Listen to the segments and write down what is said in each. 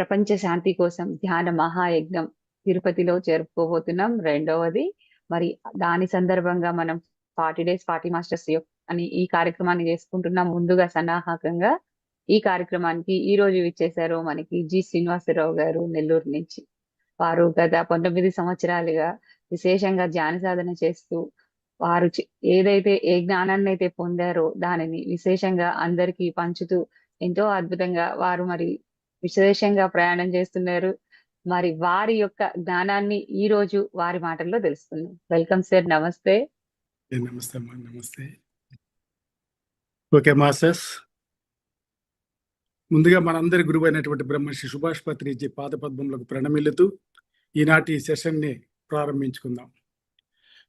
ప్రపంచ శాంతి కోసం ధ్యాన మహాయజ్ఞం తిరుపతిలో జరుపుకోబోతున్నాం. రెండవది మరి దాని సందర్భంగా మనం 40 డేస్ 40 మాస్టర్స్ అని ఈ కార్యక్రమాన్ని చేసుకుంటున్నాం. ముందుగా సన్నాహకంగా ఈ కార్యక్రమానికి ఈ రోజు విచ్చేశారు మనకి జి శ్రీనివాసరావు గారు నెల్లూరు నుంచి. వారు గత 19 సంవత్సరాలుగా విశేషంగా ధ్యాన సాధన చేస్తూ వారు ఏదైతే ఏ జ్ఞానాన్ని అయితే పొందారో దానిని విశేషంగా అందరికీ పంచుతూ ఎంతో అద్భుతంగా వారు మరి విశేషంగా ప్రయాణం చేస్తున్నారు. మరి వారి యొక్క జ్ఞానాన్ని ఈ రోజు వారి మాటల్లో తెలుసుకుందాం. వెల్కమ్ సార్, నమస్తే. నమస్తే అమ్మా, నమస్తే. ఓకే మాస్టర్స్, ముందుగా మనందరి గురువు అయినటువంటి బ్రహ్మర్షి సుభాష్ పత్రిజీ పాదపద్మములకు ప్రణమిల్లుతూ ఈనాటి సెషన్ని ప్రారంభించుకుందాం.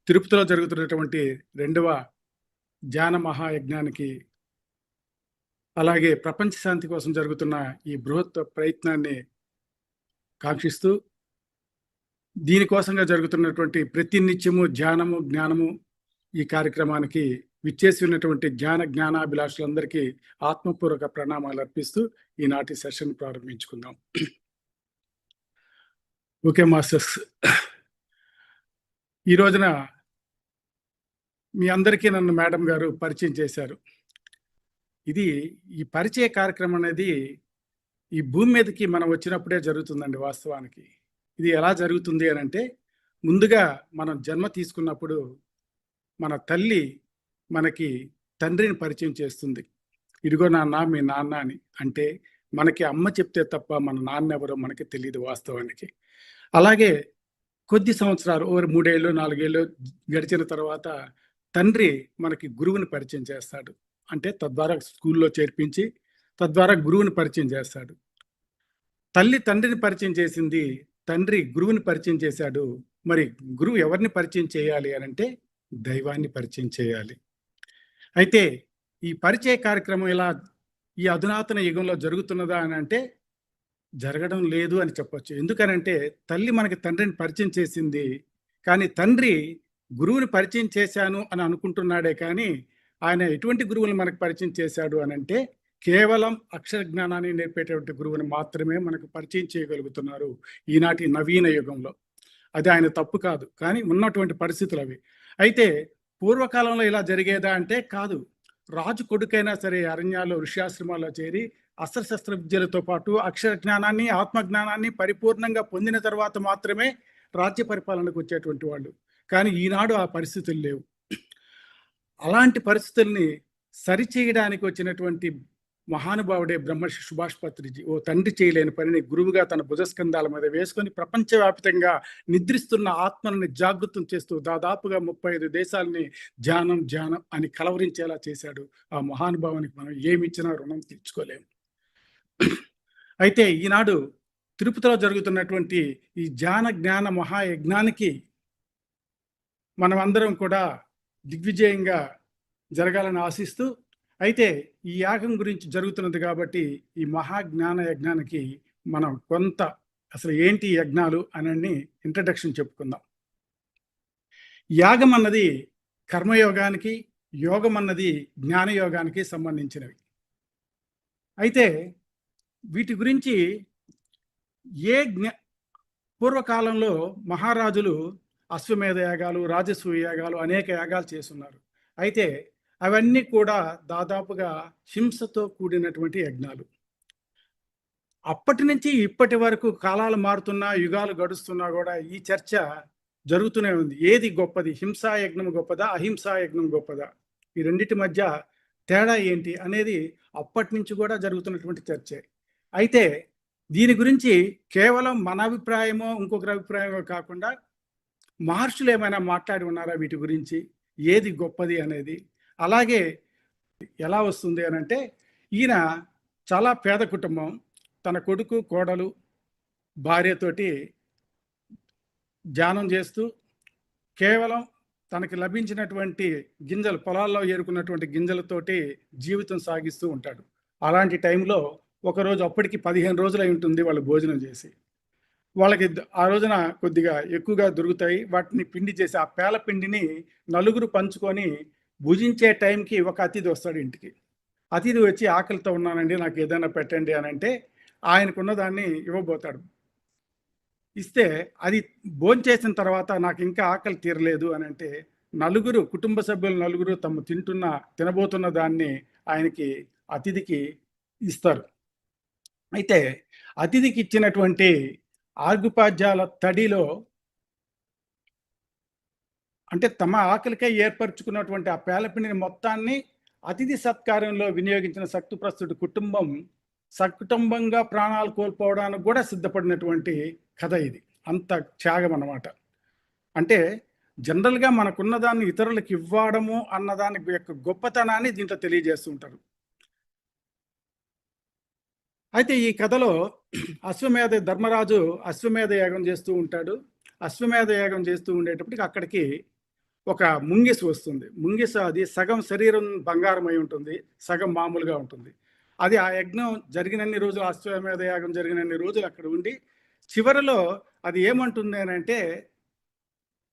తిరుపతిలో జరుగుతున్నటువంటి 2వ ధ్యాన మహాయజ్ఞానికి, అలాగే ప్రపంచ శాంతి కోసం జరుగుతున్న ఈ బృహత్ ప్రయత్నాన్ని కాంక్షిస్తూ దీనికోసంగా జరుగుతున్నటువంటి ప్రతి నిత్యము ధ్యానము జ్ఞానము ఈ కార్యక్రమానికి విచ్చేసి ఉన్నటువంటి జ్ఞానాభిలాషులందరికీ ఆత్మపూర్వక ప్రణామాలు అర్పిస్తూ ఈనాటి సెషన్ ప్రారంభించుకుందాం. ఓకే మాస్టర్స్, ఈ రోజున మీ అందరికీ నన్ను మేడం గారు పరిచయం చేశారు. ఈ పరిచయ కార్యక్రమం అనేది ఈ భూమి మీదకి మనం వచ్చినప్పుడే జరుగుతుందండి. వాస్తవానికి ఇది ఎలా జరుగుతుంది అని అంటే, ముందుగా మనం జన్మ తీసుకున్నప్పుడు మన తల్లి మనకి తండ్రిని పరిచయం చేస్తుంది. ఇదిగో నాన్న, మీ నాన్న అని. అంటే మనకి అమ్మ చెప్తే తప్ప మన నాన్న ఎవరో మనకి తెలియదు వాస్తవానికి. అలాగే కొద్ది సంవత్సరాలు 3 ఏళ్ళు 4 ఏళ్ళు గడిచిన తర్వాత తండ్రి మనకి గురువుని పరిచయం చేస్తాడు. అంటే తద్వారా స్కూల్లో చేర్పించి తద్వారా గురువుని పరిచయం చేస్తాడు. తల్లి తండ్రిని పరిచయం చేసింది, తండ్రి గురువుని పరిచయం చేశాడు. మరి గురువు ఎవరిని పరిచయం చేయాలి అని అంటే దైవాన్ని పరిచయం చేయాలి. అయితే ఈ పరిచయ కార్యక్రమం ఇలా ఈ అధునాతన యుగంలో జరుగుతున్నదా అని అంటే జరగడం లేదు అని చెప్పొచ్చు. ఎందుకనంటే తల్లి మనకి తండ్రిని పరిచయం చేసింది, కానీ తండ్రి గురువుని పరిచయం చేశాను అని అనుకుంటున్నాడే కానీ ఆయన ఎటువంటి గురువుని మనకు పరిచయం చేశాడు అని అంటే కేవలం అక్షర జ్ఞానాన్ని నేర్పేటువంటి గురువుని మాత్రమే మనకు పరిచయం చేయగలుగుతున్నారు ఈనాటి నవీన యుగంలో. అది ఆయన తప్పు కాదు, కానీ ఉన్నటువంటి పరిస్థితులు అవి. అయితే పూర్వకాలంలో ఇలా జరిగేదా అంటే కాదు. రాజు కొడుకైనా సరే అరణ్యాల్లో ఋష్యాశ్రమాల్లో చేరి అస్త్రశస్త్ర విద్యలతో పాటు అక్షర జ్ఞానాన్ని ఆత్మజ్ఞానాన్ని పరిపూర్ణంగా పొందిన తర్వాత మాత్రమే రాజ్య పరిపాలనకు వచ్చేటువంటి వాళ్ళు. కానీ ఈనాడు ఆ పరిస్థితులు లేవు. అలాంటి పరిస్థితుల్ని సరిచేయడానికి వచ్చినటువంటి మహానుభావుడే బ్రహ్మర్షి సుభాష్ పత్రిజీ. ఓ తండ్రి చేయలేని పనిని గురువుగా తన భుజస్కంధాల మీద వేసుకొని ప్రపంచవ్యాప్తంగా నిద్రిస్తున్న ఆత్మల్ని జాగృతం చేస్తూ దాదాపుగా 35 దేశాలని ధ్యానం అని కలవరించేలా చేశాడు. ఆ మహానుభావానికి మనం ఏమిచ్చినా రుణం తీర్చుకోలేము. అయితే ఈనాడు తిరుపతిలో జరుగుతున్నటువంటి ఈ జ్ఞాన మహాయజ్ఞానికి మనం అందరం కూడా దిగ్విజయంగా జరగాలని ఆశిస్తూ, అయితే ఈ యాగం గురించి జరుగుతున్నది కాబట్టి ఈ మహాజ్ఞాన యజ్ఞానికి మనం కొంత అసలు ఏంటి యజ్ఞాలు అని ఇంట్రడక్షన్ చెప్పుకుందాం. యాగం అన్నది కర్మయోగానికి, యోగం అన్నది జ్ఞానయోగానికి సంబంధించినవి. అయితే వీటి గురించి పూర్వకాలంలో మహారాజులు అశ్వమేధ యాగాలు, రాజసూయ యాగాలు, అనేక యాగాలు చేస్తున్నారు. అయితే అవన్నీ కూడా దాదాపుగా హింసతో కూడినటువంటి యజ్ఞాలు. అప్పటి నుంచి ఇప్పటి వరకు కాలాలు మారుతున్నా, యుగాలు గడుస్తున్నా కూడా ఈ చర్చ జరుగుతూనే ఉంది. ఏది గొప్పది, హింసా యజ్ఞం గొప్పదా, అహింసా యజ్ఞం గొప్పదా, ఈ రెండింటి మధ్య తేడా ఏంటి అనేది అప్పటి నుంచి కూడా జరుగుతున్నటువంటి చర్చే. అయితే దీని గురించి కేవలం మన అభిప్రాయమో ఇంకొకరి అభిప్రాయమో కాకుండా మహర్షులు ఏమైనా మాట్లాడి ఉన్నారా వీటి గురించి, ఏది గొప్పది అనేది? అలాగే ఎలా వస్తుంది అని అంటే, ఈయన చాలా పేద కుటుంబం, తన కొడుకు కోడలు భార్యతోటి ధ్యానం చేస్తూ కేవలం తనకి లభించినటువంటి గింజలు, పొలాల్లో ఏరుకున్నటువంటి గింజలతోటి జీవితం సాగిస్తూ ఉంటాడు. అలాంటి టైంలో ఒకరోజు, అప్పటికి 15 రోజులు అయి ఉంటుంది వాళ్ళు భోజనం చేసి, వాళ్ళకి ఆ రోజున కొద్దిగా ఎక్కువగా దొరుకుతాయి. వాటిని పిండి చేసి ఆ పేల పిండిని నలుగురు పంచుకొని భుజించే టైంకి ఒక అతిథి వస్తాడు ఇంటికి. అతిథి వచ్చి ఆకలితో ఉన్నానండి, నాకు ఏదైనా పెట్టండి అని అంటే ఆయనకున్న దాన్ని ఇవ్వబోతాడు. ఇస్తే అది భోంచేసిన తర్వాత నాకు ఇంకా ఆకలి తీరలేదు అని అంటే నలుగురు కుటుంబ సభ్యులు నలుగురు తమ తినబోతున్న దాన్ని ఆయనకి అతిథికి ఇస్తారు. అయితే అతిథికి ఇచ్చినటువంటి ఆర్ఘ్యపాద్యాల తడిలో అంటే తమ ఆకలికై ఏర్పరచుకున్నటువంటి ఆ పేలపిండిని మొత్తాన్ని అతిథి సత్కారంలో వినియోగించిన శక్తిప్రస్తుడి కుటుంబం సకుటుంబంగా ప్రాణాలు కోల్పోవడానికి కూడా సిద్ధపడినటువంటి కథ ఇది. అంత త్యాగం అన్నమాట. అంటే జనరల్గా మనకున్న దాన్ని ఇతరులకు ఇవ్వడము అన్నదాని యొక్క గొప్పతనాన్ని దీంట్లో తెలియజేస్తూ ఉంటారు. అయితే ఈ కథలో ధర్మరాజు అశ్వమేధ యాగం చేస్తూ ఉంటాడు. అశ్వమేధ యాగం చేస్తూ ఉండేటప్పటికి అక్కడికి ఒక ముంగిస వస్తుంది. ముంగిస అది సగం శరీరం బంగారం అయి ఉంటుంది, సగం మామూలుగా ఉంటుంది. అది ఆ యజ్ఞం జరిగినన్ని రోజులు, అశ్వమేధ యాగం జరిగినన్ని రోజులు అక్కడ ఉండి చివరిలో అది ఏమంటుంది అని అంటే,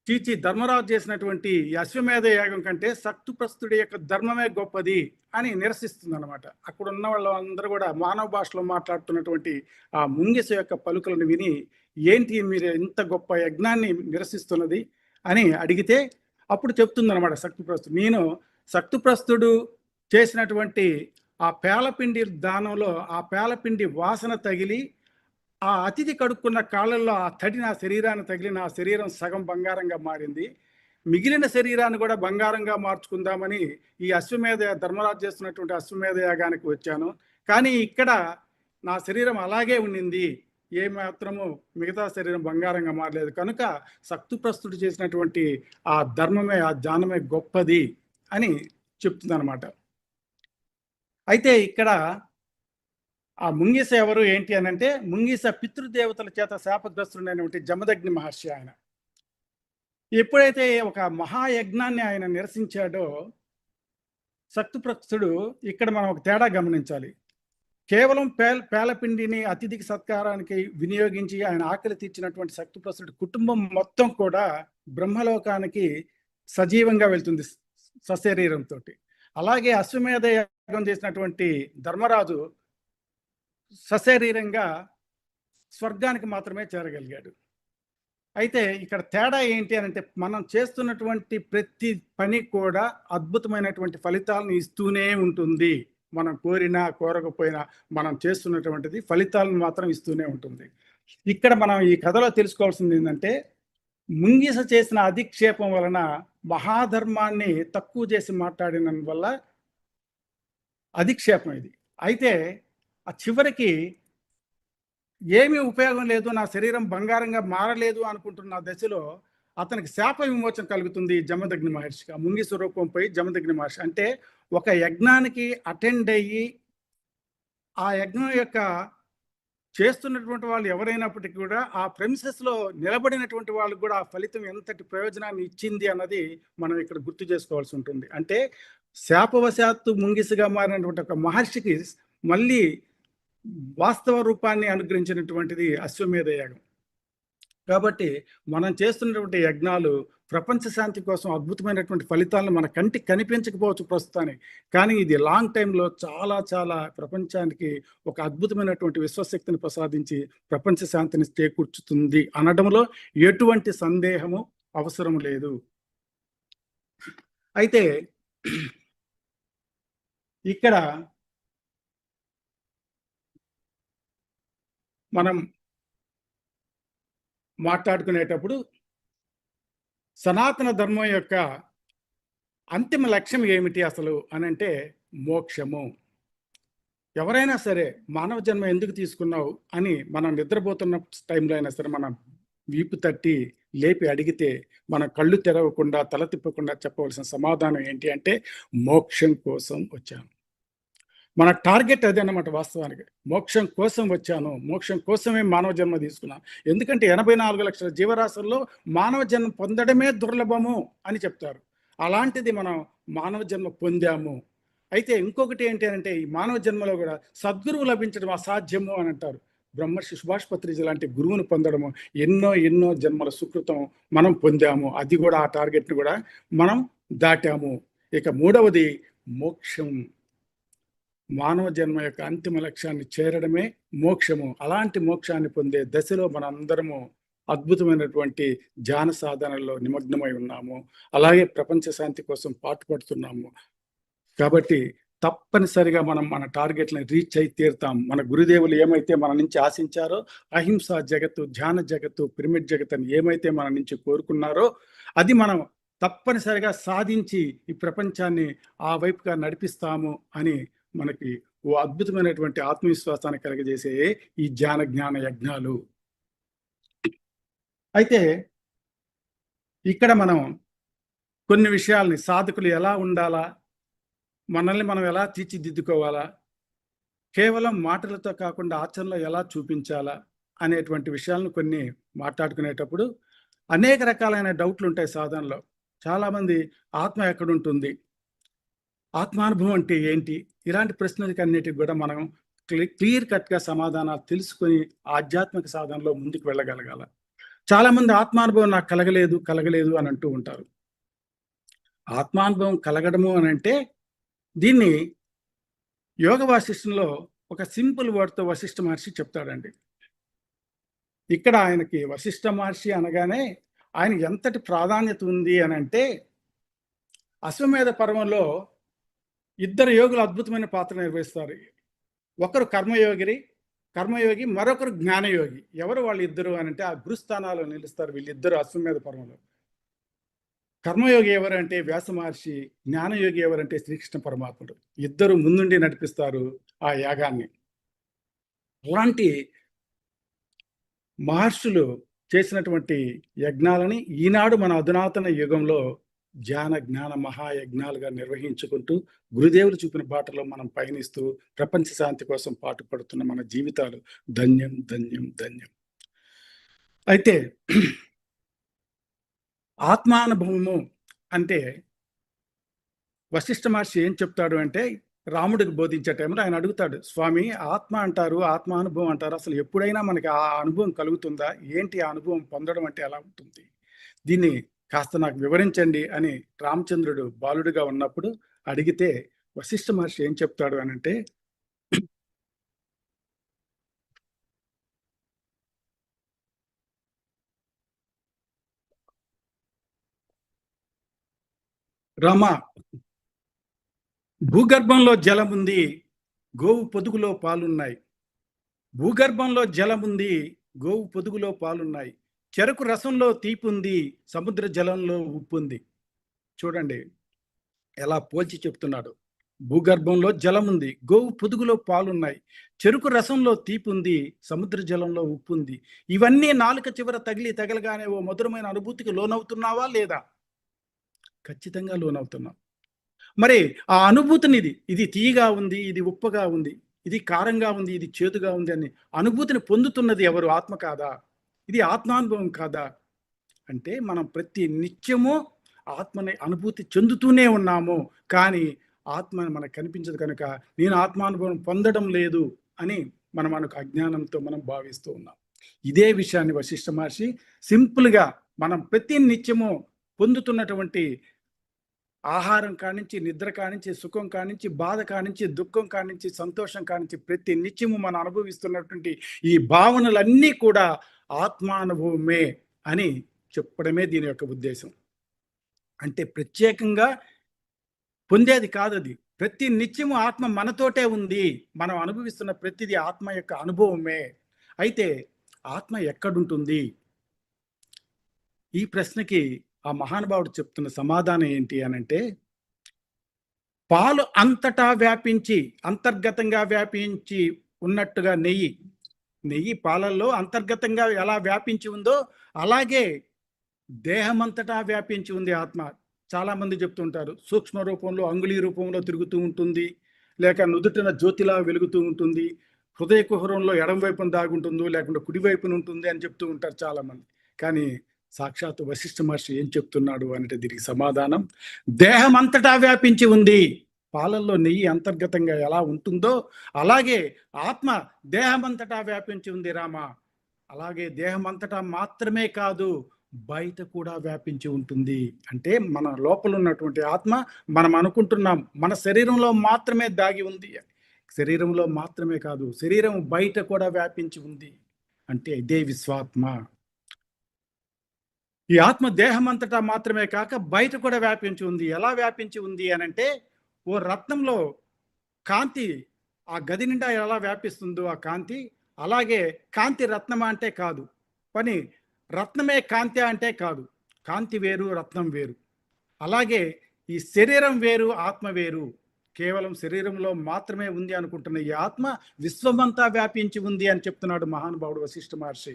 చీచి ధర్మరాజు చేసినటువంటి ఈ అశ్వమేధ యాగం కంటే శక్తిప్రస్తుడి యొక్క ధర్మమే గొప్పది అని నిరసిస్తుంది అనమాట. అక్కడ ఉన్న వాళ్ళందరూ కూడా మానవ భాషలో మాట్లాడుతున్నటువంటి ఆ ముంగిస యొక్క పలుకులను విని, ఏంటి మీరు ఇంత గొప్ప యజ్ఞాన్ని నిరసిస్తున్నది అని అడిగితే అప్పుడు చెప్తుంది అనమాట శక్తిప్రస్తుడు. నేను శక్తిప్రస్తుడు చేసినటువంటి ఆ పేలపిండి దానంలో ఆ పేలపిండి వాసన తగిలి ఆ అతిథి కడుక్కున్న కాళ్ళల్లో ఆ తడి నా శరీరాన్ని తగిలి నా శరీరం సగం బంగారంగా మారింది. మిగిలిన శరీరాన్ని కూడా బంగారంగా మార్చుకుందామని ఈ ధర్మరాజు చేస్తున్నటువంటి అశ్వమేధ యాగానికి వచ్చాను. కానీ ఇక్కడ నా శరీరం అలాగే ఉండింది, ఏ మాత్రము మిగతా శరీరం బంగారంగా మారలేదు. కనుక శక్తిప్రస్తుడు చేసినటువంటి ఆ ధర్మమే, ఆ జ్ఞానమే గొప్పది అని చెప్తుంది అనమాట. అయితే ఇక్కడ ఆ ముంగిస ఎవరు ఏంటి అని అంటే, ముంగిస పితృదేవతల చేత శాపగ్రస్తుడైనటువంటి జమదగ్ని మహర్షి. ఆయన ఎప్పుడైతే ఒక మహాయజ్ఞాన్ని ఆయన నిరసించాడో శక్తిప్రస్తుడు, ఇక్కడ మనం ఒక తేడా గమనించాలి. కేవలం పేలపిండిని అతిథికి సత్కారానికి వినియోగించి ఆయన ఆకలి తీర్చినటువంటి శక్తిప్రస్తుడి కుటుంబం మొత్తం కూడా బ్రహ్మలోకానికి సజీవంగా వెళ్తుంది సశరీరంతో. అలాగే అశ్వమేధ యాగం చేసినటువంటి ధర్మరాజు సశరీరంగా స్వర్గానికి మాత్రమే చేరగలిగాడు. అయితే ఇక్కడ తేడా ఏంటి అని అంటే, మనం చేస్తున్నటువంటి ప్రతి పని కూడా అద్భుతమైనటువంటి ఫలితాలను ఇస్తూనే ఉంటుంది. మనం కోరినా కోరకపోయినా మనం చేస్తున్నటువంటిది ఫలితాలను మాత్రం ఇస్తూనే ఉంటుంది. ఇక్కడ మనం ఈ కథలో తెలుసుకోవాల్సింది ఏంటంటే, ముంగిస చేసిన అధిక్షేపం వలన మహాధర్మాన్ని తక్కువ చేసి మాట్లాడిన వల్ల అధిక్షేపం ఇది. అయితే ఆ చివరికి ఏమీ ఉపయోగం లేదు, నా శరీరం బంగారంగా మారలేదు అనుకుంటున్న దశలో అతనికి శాప విమోచన కలుగుతుంది జమదగ్ని మహర్షికి. ఆ ముంగి స్వరూపంపై జమదగ్ని మహర్షి అంటే ఒక యజ్ఞానికి అటెండ్ అయ్యి ఆ యజ్ఞం యొక్క చేస్తున్నటువంటి వాళ్ళు ఎవరైనప్పటికీ కూడా ఆ ప్రెమిసెస్లో నిలబడినటువంటి వాళ్ళకు కూడా ఆ ఫలితం ఎంతటి ప్రయోజనాన్ని ఇచ్చింది అన్నది మనం ఇక్కడ గుర్తు చేసుకోవాల్సి ఉంటుంది. అంటే శాపవశాత్తు ముంగిసగా మారినటువంటి ఒక మహర్షికి మళ్ళీ వాస్తవ రూపాన్ని అనుగ్రహించినటువంటిది అశ్వమేధ యాగం. కాబట్టి మనం చేస్తున్నటువంటి యజ్ఞాలు ప్రపంచ శాంతి కోసం అద్భుతమైనటువంటి ఫలితాలను మన కంటికి కనిపించకపోవచ్చు ప్రస్తుతానికి, కానీ ఇది లాంగ్ టైంలో చాలా చాలా ప్రపంచానికి ఒక అద్భుతమైనటువంటి విశ్వశక్తిని ప్రసాదించి ప్రపంచ శాంతిని చేకూర్చుతుంది అనడంలో ఎటువంటి సందేహము అవసరం లేదు. అయితే ఇక్కడ మనం మాట్లాడుకునేటప్పుడు సనాతన ధర్మం యొక్క అంతిమ లక్ష్యం ఏమిటి అసలు అని అంటే మోక్షము. ఎవరైనా సరే మానవ జన్మ ఎందుకు తీసుకున్నావు అని మనం నిద్రపోతున్న టైంలో అయినా సరే మనం వీపు తట్టి లేపి అడిగితే మన కళ్ళు తెరవకుండా తల తిప్పకుండా చెప్పవలసిన సమాధానం ఏంటి అంటే మోక్షం కోసం వచ్చాను. మన టార్గెట్ అదే అన్నమాట. వాస్తవానికి మోక్షం కోసం వచ్చాను, మోక్షం కోసమే మానవ జన్మ తీసుకున్నాను. ఎందుకంటే 84 లక్షల జీవరాశుల్లో మానవ జన్మ పొందడమే దుర్లభము అని చెప్తారు. అలాంటిది మనం మానవ జన్మ పొందాము. అయితే ఇంకొకటి ఏంటి అంటే, ఈ మానవ జన్మలో కూడా సద్గురువు లభించడం అసాధ్యము అని అంటారు. బ్రహ్మర్షి సుభాష్ పత్రిజీ లాంటి గురువును పొందడము ఎన్నో ఎన్నో జన్మల సుకృతం మనం పొందాము. అది కూడా ఆ టార్గెట్ని కూడా మనం దాటాము. ఇక మూడవది మోక్షం. మానవ జన్మ యొక్క అంతిమ లక్ష్యాన్ని చేరడమే మోక్షము. అలాంటి మోక్షాన్ని పొందే దశలో మనందరము అద్భుతమైనటువంటి ధ్యాన సాధనలో నిమగ్నమై ఉన్నాము. అలాగే ప్రపంచ శాంతి కోసం పాటుపడుతున్నాము. కాబట్టి తప్పనిసరిగా మనం మన టార్గెట్లను రీచ్ అయి తీరుతాం. మన గురుదేవులు ఏమైతే మన నుంచి ఆశించారో, అహింసా జగత్తు, ధ్యాన జగత్తు, పిరమిడ్ జగత్ అని ఏమైతే మన నుంచి కోరుకున్నారో అది మనం తప్పనిసరిగా సాధించి ఈ ప్రపంచాన్ని ఆ వైపుగా నడిపిస్తాము అని మనకి ఓ అద్భుతమైనటువంటి ఆత్మవిశ్వాసాన్ని కలగజేసే ఈ ధ్యాన జ్ఞాన యజ్ఞాలు. అయితే ఇక్కడ మనం కొన్ని విషయాల్ని, సాధకులు ఎలా ఉండాలా, మనల్ని మనం ఎలా తీర్చిదిద్దుకోవాలా, కేవలం మాటలతో కాకుండా ఆచరణలో ఎలా చూపించాలా అనేటువంటి విషయాలను కొన్ని మాట్లాడుకునేటప్పుడు అనేక రకాలైన డౌట్లు ఉంటాయి సాధనలో. చాలామంది ఆత్మ ఎక్కడుంటుంది, ఆత్మానుభవం అంటే ఏంటి, ఇలాంటి ప్రశ్నలకి అన్నిటికి కూడా మనం క్లియర్ కట్గా సమాధానాలు తెలుసుకొని ఆధ్యాత్మిక సాధనలో ముందుకు వెళ్ళగలగాల. చాలామంది ఆత్మానుభవం నాకు కలగలేదు అని అంటూ ఉంటారు. ఆత్మానుభవం కలగడము అని అంటే దీన్ని యోగ వాసిష్టంలో ఒక సింపుల్ వర్డ్తో వశిష్ఠ మహర్షి చెప్తాడండి. ఇక్కడ ఆయనకి వశిష్ఠ మహర్షి అనగానే ఆయన ఎంతటి ప్రాధాన్యత ఉంది అని అంటే, అశ్వమేధ పర్వంలో ఇద్దరు యోగులు అద్భుతమైన పాత్ర నిర్వహిస్తారు. ఒకరు కర్మయోగి, మరొకరు జ్ఞానయోగి. ఎవరు వాళ్ళు ఇద్దరు అని అంటే ఆ గురుస్థానాల్లో నిలుస్తారు వీళ్ళిద్దరు అశ్వమేధ పర్వంలో. కర్మయోగి ఎవరంటే వ్యాస మహర్షి, జ్ఞానయోగి ఎవరంటే శ్రీకృష్ణ పరమాత్ముడు. ఇద్దరు ముందుండి నడిపిస్తారు ఆ యాగాన్ని. అలాంటి మహర్షులు చేసినటువంటి యజ్ఞాలని ఈనాడు మన అధునాతన యుగంలో ధ్యాన జ్ఞాన మహాయజ్ఞాలుగా నిర్వహించుకుంటూ గురుదేవులు చూపిన బాటలో మనం పయనిస్తూ ప్రపంచ శాంతి కోసం పాటుపడుతున్న మన జీవితాలు ధన్యం ధన్యం ధన్యం. అయితే ఆత్మానుభవము అంటే వశిష్ఠ మహర్షి ఏం చెప్తాడు అంటే, రాముడికి బోధించే టైంలో ఆయన అడుగుతాడు, స్వామి ఆత్మ అంటారు, ఆత్మానుభవం అంటారు, అసలు ఎప్పుడైనా మనకి ఆ అనుభవం కలుగుతుందా, ఏంటి ఆ అనుభవం పొందడం అంటే ఎలా ఉంటుంది, దీన్ని కాస్త నాకు వివరించండి అని రామచంద్రుడు బాలుడిగా ఉన్నప్పుడు అడిగితే వశిష్ఠ మహర్షి ఏం చెప్తాడు అని అంటే, రామ, భూగర్భంలో జలం ఉంది, గోవు పొదుగులో పాలున్నాయి. భూగర్భంలో జలం ఉంది, గోవు పొదుగులో పాలున్నాయి. చెరకు రసంలో తీపుంది, సముద్ర జలంలో ఉప్పుంది. చూడండి ఎలా పోల్చి చెప్తున్నాడు. భూగర్భంలో జలం ఉంది, గోవు పొదుగులో పాలున్నాయి, చెరుకు రసంలో తీపుంది, సముద్ర జలంలో ఉప్పుంది. ఇవన్నీ నాలుక చివర తగలగానే ఓ మధురమైన అనుభూతికి లోనవుతున్నావా లేదా? ఖచ్చితంగా లోనవుతున్నాం. మరి ఆ అనుభూతిని ఇది తీయగా ఉంది, ఇది ఉప్పగా ఉంది, ఇది కారంగా ఉంది, ఇది చేదుగా ఉంది అని అనుభూతిని పొందుతున్నది ఎవరు? ఆత్మ కాదా? ఇది ఆత్మానుభవం కాదా? అంటే మనం ప్రతి నిత్యము ఆత్మని అనుభూతి చెందుతూనే ఉన్నాము, కానీ ఆత్మ మనకు కనిపించదు కనుక నేను ఆత్మానుభవం పొందడం లేదు అని మనకు అజ్ఞానంతో మనం భావిస్తూ ఉన్నాం. ఇదే విషయాన్ని వశిష్ఠ మహర్షి సింపుల్గా మనం ప్రతి నిత్యము పొందుతున్నటువంటి ఆహారం కానించి, నిద్ర కానించి, సుఖం కానించి, బాధ కానించి, దుఃఖం కానించి, సంతోషం కానించి ప్రతి నిత్యము మనం అనుభవిస్తున్నటువంటి ఈ భావనలన్నీ కూడా ఆత్మానుభవమే అని చెప్పడమే దీని యొక్క ఉద్దేశం. అంటే ప్రత్యేకంగా పొందేది కాదది. ప్రతి నిత్యము ఆత్మ మనతోటే ఉంది. మనం అనుభవిస్తున్న ప్రతిదీ ఆత్మ యొక్క అనుభవమే. అయితే ఆత్మ ఎక్కడుంటుంది? ఈ ప్రశ్నకి ఆ మహానుభావుడు చెప్తున్న సమాధానం ఏంటి అనంటే, పాలు అంతటా వ్యాపించి, అంతర్గతంగా వ్యాపించి ఉన్నట్టుగా నెయ్యి పాలల్లో అంతర్గతంగా ఎలా వ్యాపించి ఉందో అలాగే దేహమంతటా వ్యాపించి ఉంది ఆత్మ. చాలా మంది చెప్తుంటారు సూక్ష్మ రూపంలో, అంగుళీ రూపంలో తిరుగుతూ ఉంటుంది, లేక నుదుటిన జ్యోతిలా వెలుగుతూ ఉంటుంది, హృదయ కుహరంలో ఎడం వైపున దాగుంటుందో లేకుండా కుడివైపున ఉంటుంది అని చెప్తూ ఉంటారు చాలా మంది. కానీ సాక్షాత్ వశిష్ఠ మహర్షి ఏం చెప్తున్నాడు అంటే దీనికి సమాధానం, దేహం అంతటా వ్యాపించి ఉంది. పాలల్లో నెయ్యి అంతర్గతంగా ఎలా ఉంటుందో అలాగే ఆత్మ దేహమంతటా వ్యాపించి ఉంది రామ. అలాగే దేహమంతటా మాత్రమే కాదు, బయట కూడా వ్యాపించి ఉంటుంది. అంటే మన లోపల ఉన్నటువంటి ఆత్మ మనం అనుకుంటున్నాం మన శరీరంలో మాత్రమే దాగి ఉంది. శరీరంలో మాత్రమే కాదు, శరీరం బయట కూడా వ్యాపించి ఉంది. అంటే ఇదే విశ్వాత్మ. ఈ ఆత్మ దేహం అంతటా మాత్రమే కాక బయట కూడా వ్యాపించి ఉంది. ఎలా వ్యాపించి ఉంది అనంటే, ఓ రత్నంలో కాంతి ఆ గది నిండా ఎలా వ్యాపిస్తుందో ఆ కాంతి, అలాగే కాంతి రత్నమా అంటే కాదు. పని రత్నమే కాంతి అంటే కాదు. కాంతి వేరు, రత్నం వేరు. అలాగే ఈ శరీరం వేరు, ఆత్మ వేరు. కేవలం శరీరంలో మాత్రమే ఉంది అనుకుంటున్న ఈ ఆత్మ విశ్వమంతా వ్యాపించి ఉంది అని చెప్తున్నాడు మహానుభావుడు వశిష్ఠ మహర్షి.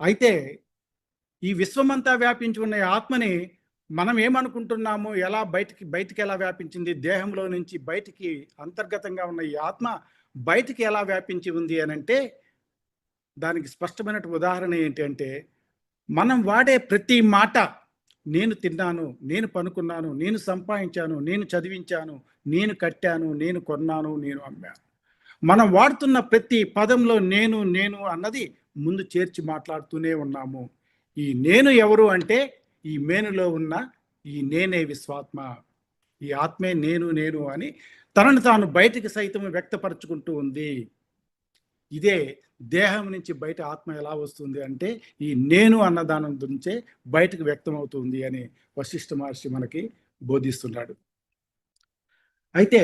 అయితే ఈ విశ్వమంతా వ్యాపించి ఉన్న ఈ ఆత్మని మనం ఏమనుకుంటున్నాము, ఎలా బయటికి ఎలా వ్యాపించింది, దేహంలో నుంచి బయటికి అంతర్గతంగా ఉన్న ఈ ఆత్మ బయటికి ఎలా వ్యాపించి ఉంది అని అంటే, దానికి స్పష్టమైన ఉదాహరణ ఏంటి అంటే, మనం వాడే ప్రతి మాట, నేను తిన్నాను, నేను పనుకున్నాను, నేను సంపాదించాను, నేను చదివించాను, నేను కట్టాను, నేను కొన్నాను, నేను అమ్మాను. మనం వాడుతున్న ప్రతి పదంలో నేను నేను అన్నది ముందు చేర్చి మాట్లాడుతూనే ఉన్నాము. ఈ నేను ఎవరు అంటే, ఈ మేనులో ఉన్న ఈ నేనే విశ్వాత్మ. ఈ ఆత్మే నేను నేను అని తనను తాను బయటికి సైతం వ్యక్తపరచుకుంటూ ఉంది. ఇదే దేహం నుంచి బయట ఆత్మ ఎలా వస్తుంది అంటే, ఈ నేను అన్న దాని నుంచే బయటకు వ్యక్తం అవుతుంది అని వశిష్ఠ మహర్షి మనకి బోధిస్తున్నాడు. అయితే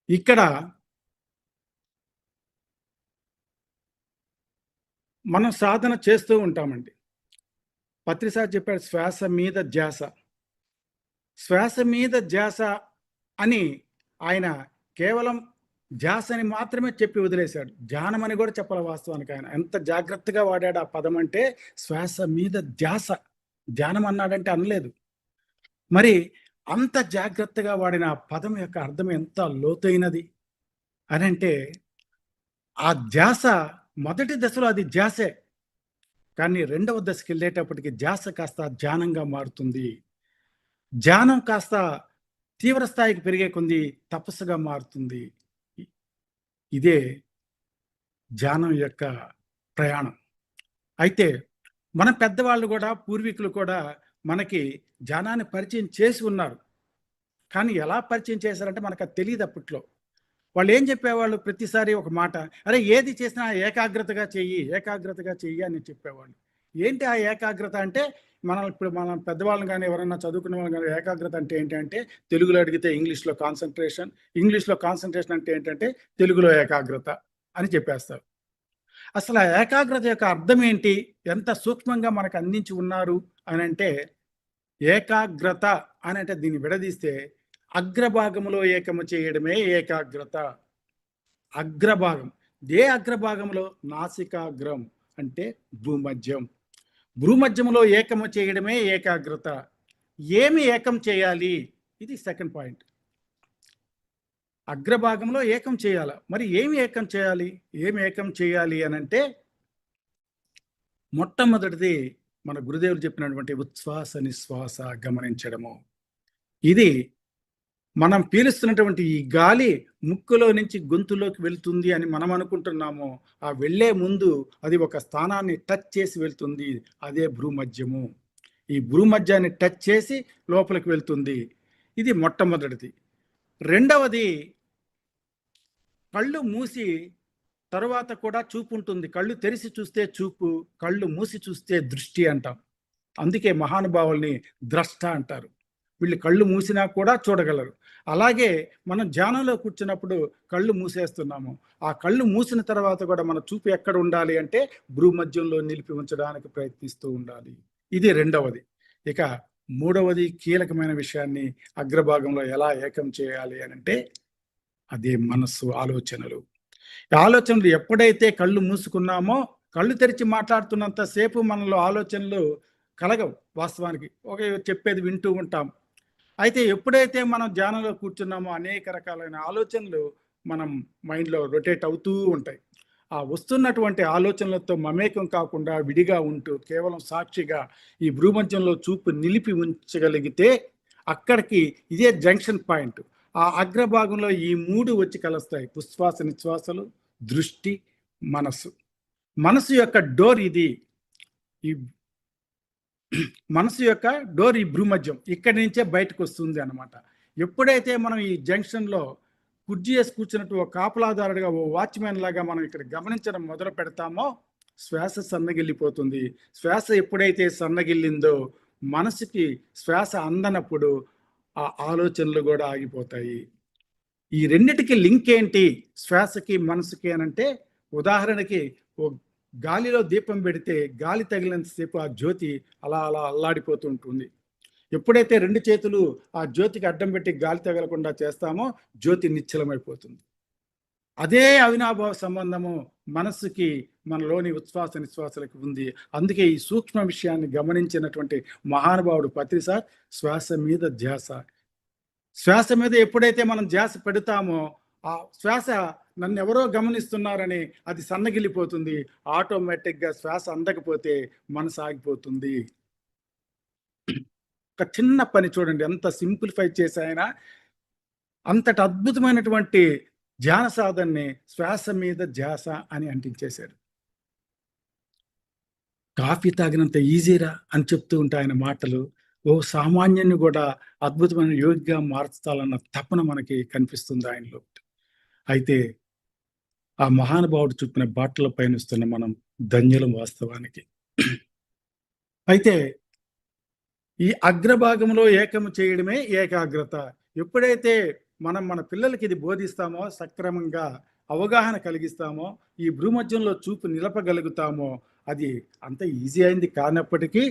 ఇక్కడ మనం సాధన చేస్తూ ఉంటామండి. పత్రిసారి చెప్పాడు, శ్వాస మీద ధ్యాస. శ్వాస మీద ధ్యాస అని ఆయన కేవలం ధ్యాసని మాత్రమే చెప్పి వదిలేశాడు. ధ్యానం అని కూడా చెప్పాలి వాస్తవానికి. ఆయన ఎంత జాగ్రత్తగా వాడాడు ఆ పదం అంటే, శ్వాస మీద ధ్యాస. ధ్యానం అన్నాడంటే అనలేదు. మరి అంత జాగ్రత్తగా వాడిన ఆ పదం యొక్క అర్థం ఎంత లోతైనది అని అంటే, ఆ ధ్యాస మొదటి దశలో అది ధ్యాసే, కానీ రెండవ దశకి వెళ్ళేటప్పటికి ధ్యాస కాస్త ధ్యానంగా మారుతుంది. ధ్యానం కాస్త తీవ్ర స్థాయికి పెరిగే కొంది తపస్సుగా మారుతుంది. ఇదే ధ్యానం యొక్క ప్రయాణం. అయితే మన పెద్దవాళ్ళు కూడా, పూర్వీకులు కూడా మనకి ధ్యానాన్ని పరిచయం చేసి ఉన్నారు. కానీ ఎలా పరిచయం చేశారంటే మనకు అది తెలియదు అప్పట్లో. వాళ్ళు ఏం చెప్పేవాళ్ళు, ప్రతిసారి ఒక మాట, అరే ఏది చేసినా ఏకాగ్రతగా చెయ్యి, ఏకాగ్రతగా చెయ్యి అని చెప్పేవాళ్ళు. ఏంటి ఆ ఏకాగ్రత అంటే, ఇప్పుడు మన పెద్దవాళ్ళని కానీ ఎవరైనా చదువుకునే వాళ్ళు కానీ ఏకాగ్రత అంటే ఏంటంటే, తెలుగులో అడిగితే ఇంగ్లీష్లో కాన్సన్ట్రేషన్, ఇంగ్లీష్లో కాన్సన్ట్రేషన్ అంటే ఏంటంటే తెలుగులో ఏకాగ్రత అని చెప్పేస్తారు. అసలు ఆ ఏకాగ్రత యొక్క అర్థం ఏంటి, ఎంత సూక్ష్మంగా మనకు అందించి ఉన్నారు అని అంటే, ఏకాగ్రత అని అంటే దీన్ని విడదీస్తే అగ్రభాగంలో ఏకము చేయడమే ఏకాగ్రత. అగ్రభాగం, అగ్రభాగంలో నాసికాగ్రం అంటే భూమధ్యం. భూమధ్యంలో ఏకము చేయడమే ఏకాగ్రత. ఏమి ఏకం చేయాలి, ఇది సెకండ్ పాయింట్. అగ్రభాగంలో ఏకం చేయాల. మరి ఏమి ఏకం చేయాలి, ఏమి ఏకం చేయాలి అని అంటే, మొట్టమొదటిది మన గురుదేవులు చెప్పినటువంటి ఉచ్ఛ్వాస నిశ్వాస గమనించడము. ఇది మనం పీలుస్తున్నటువంటి ఈ గాలి ముక్కులో నుంచి గొంతులోకి వెళ్తుంది అని మనం అనుకుంటున్నాము. ఆ వెళ్లే ముందు అది ఒక స్థానాన్ని టచ్ చేసి వెళ్తుంది, అదే భ్రూమధ్యము. ఈ భ్రూమధ్యాన్ని టచ్ చేసి లోపలికి వెళ్తుంది. ఇది మొట్టమొదటిది. రెండవది, కళ్ళు మూసి తరువాత కూడా చూపు ఉంటుంది. కళ్ళు తెరిచి చూస్తే చూపు, కళ్ళు మూసి చూస్తే దృష్టి అంటాం. అందుకే మహానుభావుల్ని ద్రష్ట అంటారు. వీళ్ళు కళ్ళు మూసినా కూడా చూడగలరు. అలాగే మనం ధ్యానంలో కూర్చున్నప్పుడు కళ్ళు మూసేస్తున్నాము. ఆ కళ్ళు మూసిన తర్వాత కూడా మన చూపు ఎక్కడ ఉండాలి అంటే భ్రూమధ్యంలో నిలిపి ఉంచడానికి ప్రయత్నిస్తూ ఉండాలి. ఇది రెండవది. ఇక మూడవది, కీలకమైన విషయాన్ని అగ్రభాగంలో ఎలా ఏకం చేయాలి అని అంటే, అదే మనస్సు, ఆలోచనలు. ఆలోచనలు ఎప్పుడైతే కళ్ళు మూసుకున్నామో, కళ్ళు తెరిచి మాట్లాడుతున్నంతసేపు మనలో ఆలోచనలు కలగవు. వాస్తవానికి ఒక చెప్పేది వింటూ ఉంటాం. అయితే ఎప్పుడైతే మనం ధ్యానంలో కూర్చున్నామో అనేక రకాలైన ఆలోచనలు మనం మైండ్లో రొటేట్ అవుతూ ఉంటాయి. ఆ వస్తున్నటువంటి ఆలోచనలతో మమేకం కాకుండా విడిగా ఉంటూ కేవలం సాక్షిగా ఈ భ్రూమధ్యంలో చూపు నిలిపి ఉంచగలిగితే అక్కడికి ఇదే జంక్షన్ పాయింట్. ఆ అగ్రభాగంలో ఈ మూడు వచ్చి కలుస్తాయి: ఉచ్ఛ్వాస నిశ్వాసలు, దృష్టి, మనస్సు. మనసు యొక్క డోర్ ఇది. ఈ మనసు యొక్క డోర్ ఈ భ్రూమధ్యం ఇక్కడి నుంచే బయటకు వస్తుంది అన్నమాట. ఎప్పుడైతే మనం ఈ జంక్షన్లో కుర్చీ వేసి కూర్చున్నట్టు ఒక కాపలాదారుడిగా ఓ వాచ్మెన్ లాగా మనం ఇక్కడ గమనించడం మొదలు పెడతామో శ్వాస సన్నగిల్లిపోతుంది. శ్వాస ఎప్పుడైతే సన్నగిల్లిందో మనసుకి శ్వాస అందనప్పుడు ఆ ఆలోచనలు కూడా ఆగిపోతాయి. ఈ రెండిటికి లింక్ ఏంటి శ్వాసకి మనసుకి అనంటే, ఉదాహరణకి ఓ గాలిలో దీపం పెడితే గాలి తగిలినంతసేపు ఆ జ్యోతి అలా అలా అల్లాడిపోతూ ఉంటుంది. ఎప్పుడైతే రెండు చేతులు ఆ జ్యోతికి అడ్డం పెట్టి గాలి తగలకుండా చేస్తామో జ్యోతి నిశ్చలమైపోతుంది. అదే అవినాభావ సంబంధము మనస్సుకి మనలోని ఉచ్ఛ్వాస నిశ్వాసలకు ఉంది. అందుకే ఈ సూక్ష్మ విషయాన్ని గమనించినటువంటి మహానుభావుడు పత్రిసార్ శ్వాస మీద ధ్యాస, శ్వాస మీద ఎప్పుడైతే మనం ధ్యాస పెడతామో ఆ శ్వాస నన్ను ఎవరో గమనిస్తున్నారని అది సన్నగిల్లిపోతుంది. ఆటోమేటిక్గా శ్వాస అందకపోతే మనసు ఆగిపోతుంది. ఒక చిన్న పని చూడండి, ఎంత సింప్లిఫై చేసి ఆయన అంతటి అద్భుతమైనటువంటి ధ్యాన సాధనని శ్వాస మీద ధ్యాస అని అంటించేశాడు. కాఫీ తాగినంత ఈజీరా అని చెప్తూ ఉంటే ఆయన మాటలు ఓ సామాన్యుని కూడా అద్భుతమైన యోగిగా మార్చాలన్న తపన మనకి కనిపిస్తుంది ఆయనలో. అయితే ఆ మహానుభావుడు చూపిన బాటలో పయనిస్తున్న మనం ధన్యులం వాస్తవానికి. అయితే ఈ అగ్రభాగంలో ఏకము చేయడమే ఏకాగ్రత. ఎప్పుడైతే మనం మన పిల్లలకి ఇది బోధిస్తామో, సక్రమంగా అవగాహన కలిగిస్తామో, ఈ భూమధ్యంలో చూపు నిలపగలుగుతామో, అది అంత ఈజీ అయింది కానప్పటికీ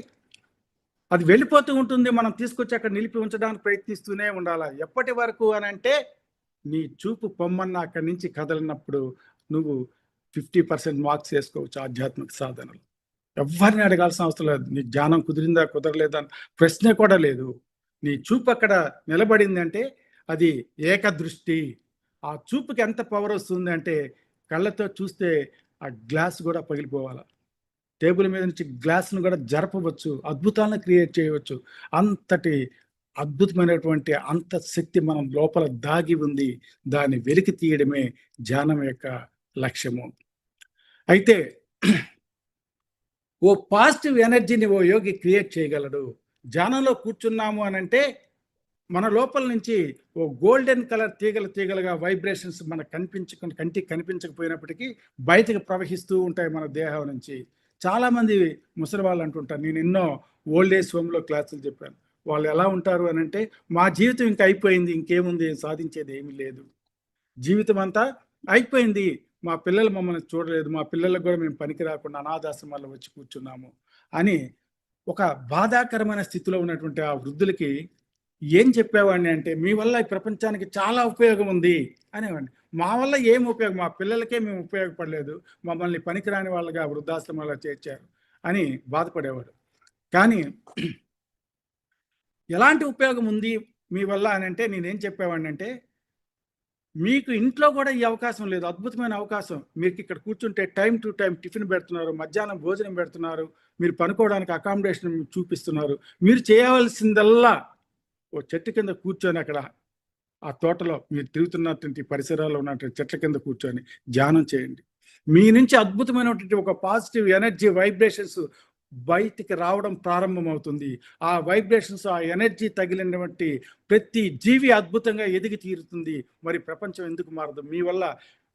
అది వెళ్ళిపోతూ ఉంటుంది. మనం తీసుకొచ్చి అక్కడ నిలిపి ఉంచడానికి ప్రయత్నిస్తూనే ఉండాలి. ఎప్పటి వరకు అని అంటే నీ చూపు పొమ్మన్న అక్కడి నుంచి కదలినప్పుడు నువ్వు 50% మార్క్స్ వేసుకోవచ్చు ఆధ్యాత్మిక సాధనలు. ఎవరిని అడగాల్సిన అవసరం లేదు. నీ జ్ఞానం కుదిరిందా కుదరలేదా ప్రశ్నే కూడా లేదు. నీ చూపు అక్కడ నిలబడింది అంటే అది ఏకదృష్టి. ఆ చూపుకి ఎంత పవర్ వస్తుంది అంటే కళ్ళతో చూస్తే ఆ గ్లాస్ కూడా పగిలిపోవాలి. టేబుల్ మీద నుంచి గ్లాస్ను కూడా జరపవచ్చు, అద్భుతాలను క్రియేట్ చేయవచ్చు. అంతటి అద్భుతమైనటువంటి అంత శక్తి మనం లోపల దాగి ఉంది. దాన్ని వెలికి తీయడమే ధ్యానం యొక్క లక్ష్యము. అయితే ఓ పాజిటివ్ ఎనర్జీని ఓ యోగి క్రియేట్ చేయగలడు. ధ్యానంలో కూర్చున్నాము అని అంటే మన లోపల నుంచి ఓ గోల్డెన్ కలర్ తీగలుగా వైబ్రేషన్స్ మనకు కంటికి కనిపించకపోయినప్పటికీ బయటకు ప్రవహిస్తూ ఉంటాయి మన దేహం నుంచి. చాలామంది ముసలి వాళ్ళు అంటుంటారు, నేను ఎన్నో ఓల్డ్ ఏజ్ హోమ్లో క్లాసులు చెప్పాను. వాళ్ళు ఎలా ఉంటారు అని అంటే, మా జీవితం ఇంకా అయిపోయింది, ఇంకేముంది, సాధించేది ఏమీ లేదు, జీవితం అంతా అయిపోయింది, మా పిల్లలు మమ్మల్ని చూడలేదు, మా పిల్లలకు కూడా మేము పనికి రాకుండా అనాథాశ్రమాల్లో వచ్చి కూర్చున్నాము అని ఒక బాధాకరమైన స్థితిలో ఉన్నటువంటి ఆ వృద్ధులకి ఏం చెప్పేవాడిని అంటే, మీ వల్ల ఈ ప్రపంచానికి చాలా ఉపయోగం ఉంది అనేవాడిని. మా వల్ల ఏం ఉపయోగం, మా పిల్లలకే మేము ఉపయోగపడలేదు, మమ్మల్ని పనికిరాని వాళ్ళగా వృద్ధాశ్రమాల్లో చేర్చారు అని బాధపడేవాడు. కానీ ఎలాంటి ఉపయోగం ఉంది మీ వల్ల అని అంటే నేనేం చెప్పేవాడిని అంటే, మీకు ఇంట్లో కూడా ఈ అవకాశం లేదు, అద్భుతమైన అవకాశం. మీకు ఇక్కడ కూర్చుంటే టైం టు టైం టిఫిన్ పెడుతున్నారు, మధ్యాహ్నం భోజనం పెడుతున్నారు, మీరు పనుకోవడానికి అకామిడేషన్ చూపిస్తున్నారు. మీరు చేయవలసిందల్లా ఓ చెట్టు కింద కూర్చొని అక్కడ ఆ తోటలో మీరు తిరుగుతున్నటువంటి పరిసరాల్లో ఉన్నటువంటి చెట్ల కింద కూర్చొని ధ్యానం చేయండి. మీ నుంచి అద్భుతమైనటువంటి ఒక పాజిటివ్ ఎనర్జీ వైబ్రేషన్స్ బయటికి రావడం ప్రారంభమవుతుంది. ఆ వైబ్రేషన్స్, ఆ ఎనర్జీ తగిలినటువంటి ప్రతి జీవి అద్భుతంగా ఎదిగి తీరుతుంది. మరి ప్రపంచం ఎందుకు మారదు? మీ వల్ల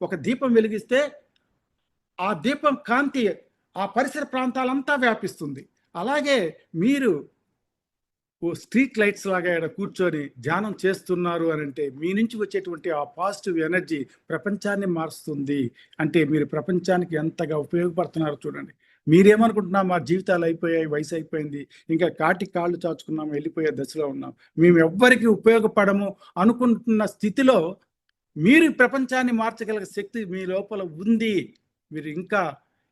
ఒక దీపం వెలిగిస్తే ఆ దీపం కాంతి ఆ పరిసర ప్రాంతాలంతా వ్యాపిస్తుంది. అలాగే మీరు ఓ స్ట్రీట్ లైట్స్ లాగా ఇక్కడ కూర్చొని ధ్యానం చేస్తున్నారు అని అంటే మీ నుంచి వచ్చేటువంటి ఆ పాజిటివ్ ఎనర్జీ ప్రపంచాన్ని మారుస్తుంది. అంటే మీరు ప్రపంచానికి ఎంతగా ఉపయోగపడుతున్నారో చూడండి. మీరేమనుకుంటున్నా, మా జీవితాలు అయిపోయాయి, వయసు అయిపోయింది, ఇంకా కాటికి కాళ్ళు చాచుకున్నాము, వెళ్ళిపోయే దశలో ఉన్నాం, మేము ఎవ్వరికి ఉపయోగపడము అనుకుంటున్న స్థితిలో మీరు ప్రపంచాన్ని మార్చగల శక్తి మీ లోపల ఉంది, మీరు ఇంకా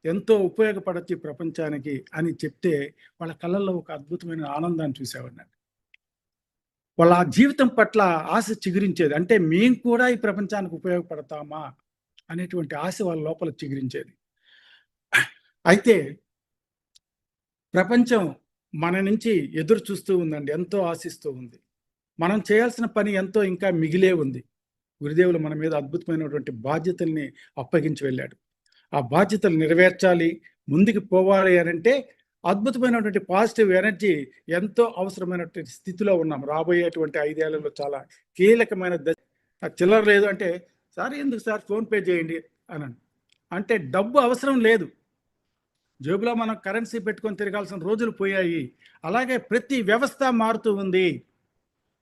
ఎంతో ఉపయోగపడచ్చు ప్రపంచానికి అని చెప్తే వాళ్ళ కళ్ళల్లో ఒక అద్భుతమైన ఆనందాన్ని చూసేవాడిని. వాళ్ళ జీవితం పట్ల ఆశ చిగురించేది. అంటే మేము కూడా ఈ ప్రపంచానికి ఉపయోగపడతామా అనేటువంటి ఆశ వాళ్ళ లోపల చిగురించేది. అయితే ప్రపంచం మన నుంచి ఎదురు చూస్తూ ఉందండి, ఎంతో ఆశిస్తూ ఉంది. మనం చేయాల్సిన పని ఎంతో ఇంకా మిగిలే ఉంది. గురుదేవులు మన మీద అద్భుతమైనటువంటి బాధ్యతల్ని అప్పగించి వెళ్ళాడు. ఆ బాధ్యతలు నెరవేర్చాలి, ముందుకు పోవాలి అని అంటే అద్భుతమైనటువంటి పాజిటివ్ ఎనర్జీ ఎంతో అవసరమైనటువంటి స్థితిలో ఉన్నాం. రాబోయేటువంటి 5 ఏళ్లలో చాలా కీలకమైన చిల్లర లేదు అంటే, సార్ ఎందుకు సార్ ఫోన్‌పే చేయండి అనండి. అంటే డబ్బు అవసరం లేదు. జేబులో మనం కరెన్సీ పెట్టుకొని తిరగాల్సిన రోజులు పోయాయి. అలాగే ప్రతి వ్యవస్థ మారుతూ ఉంది.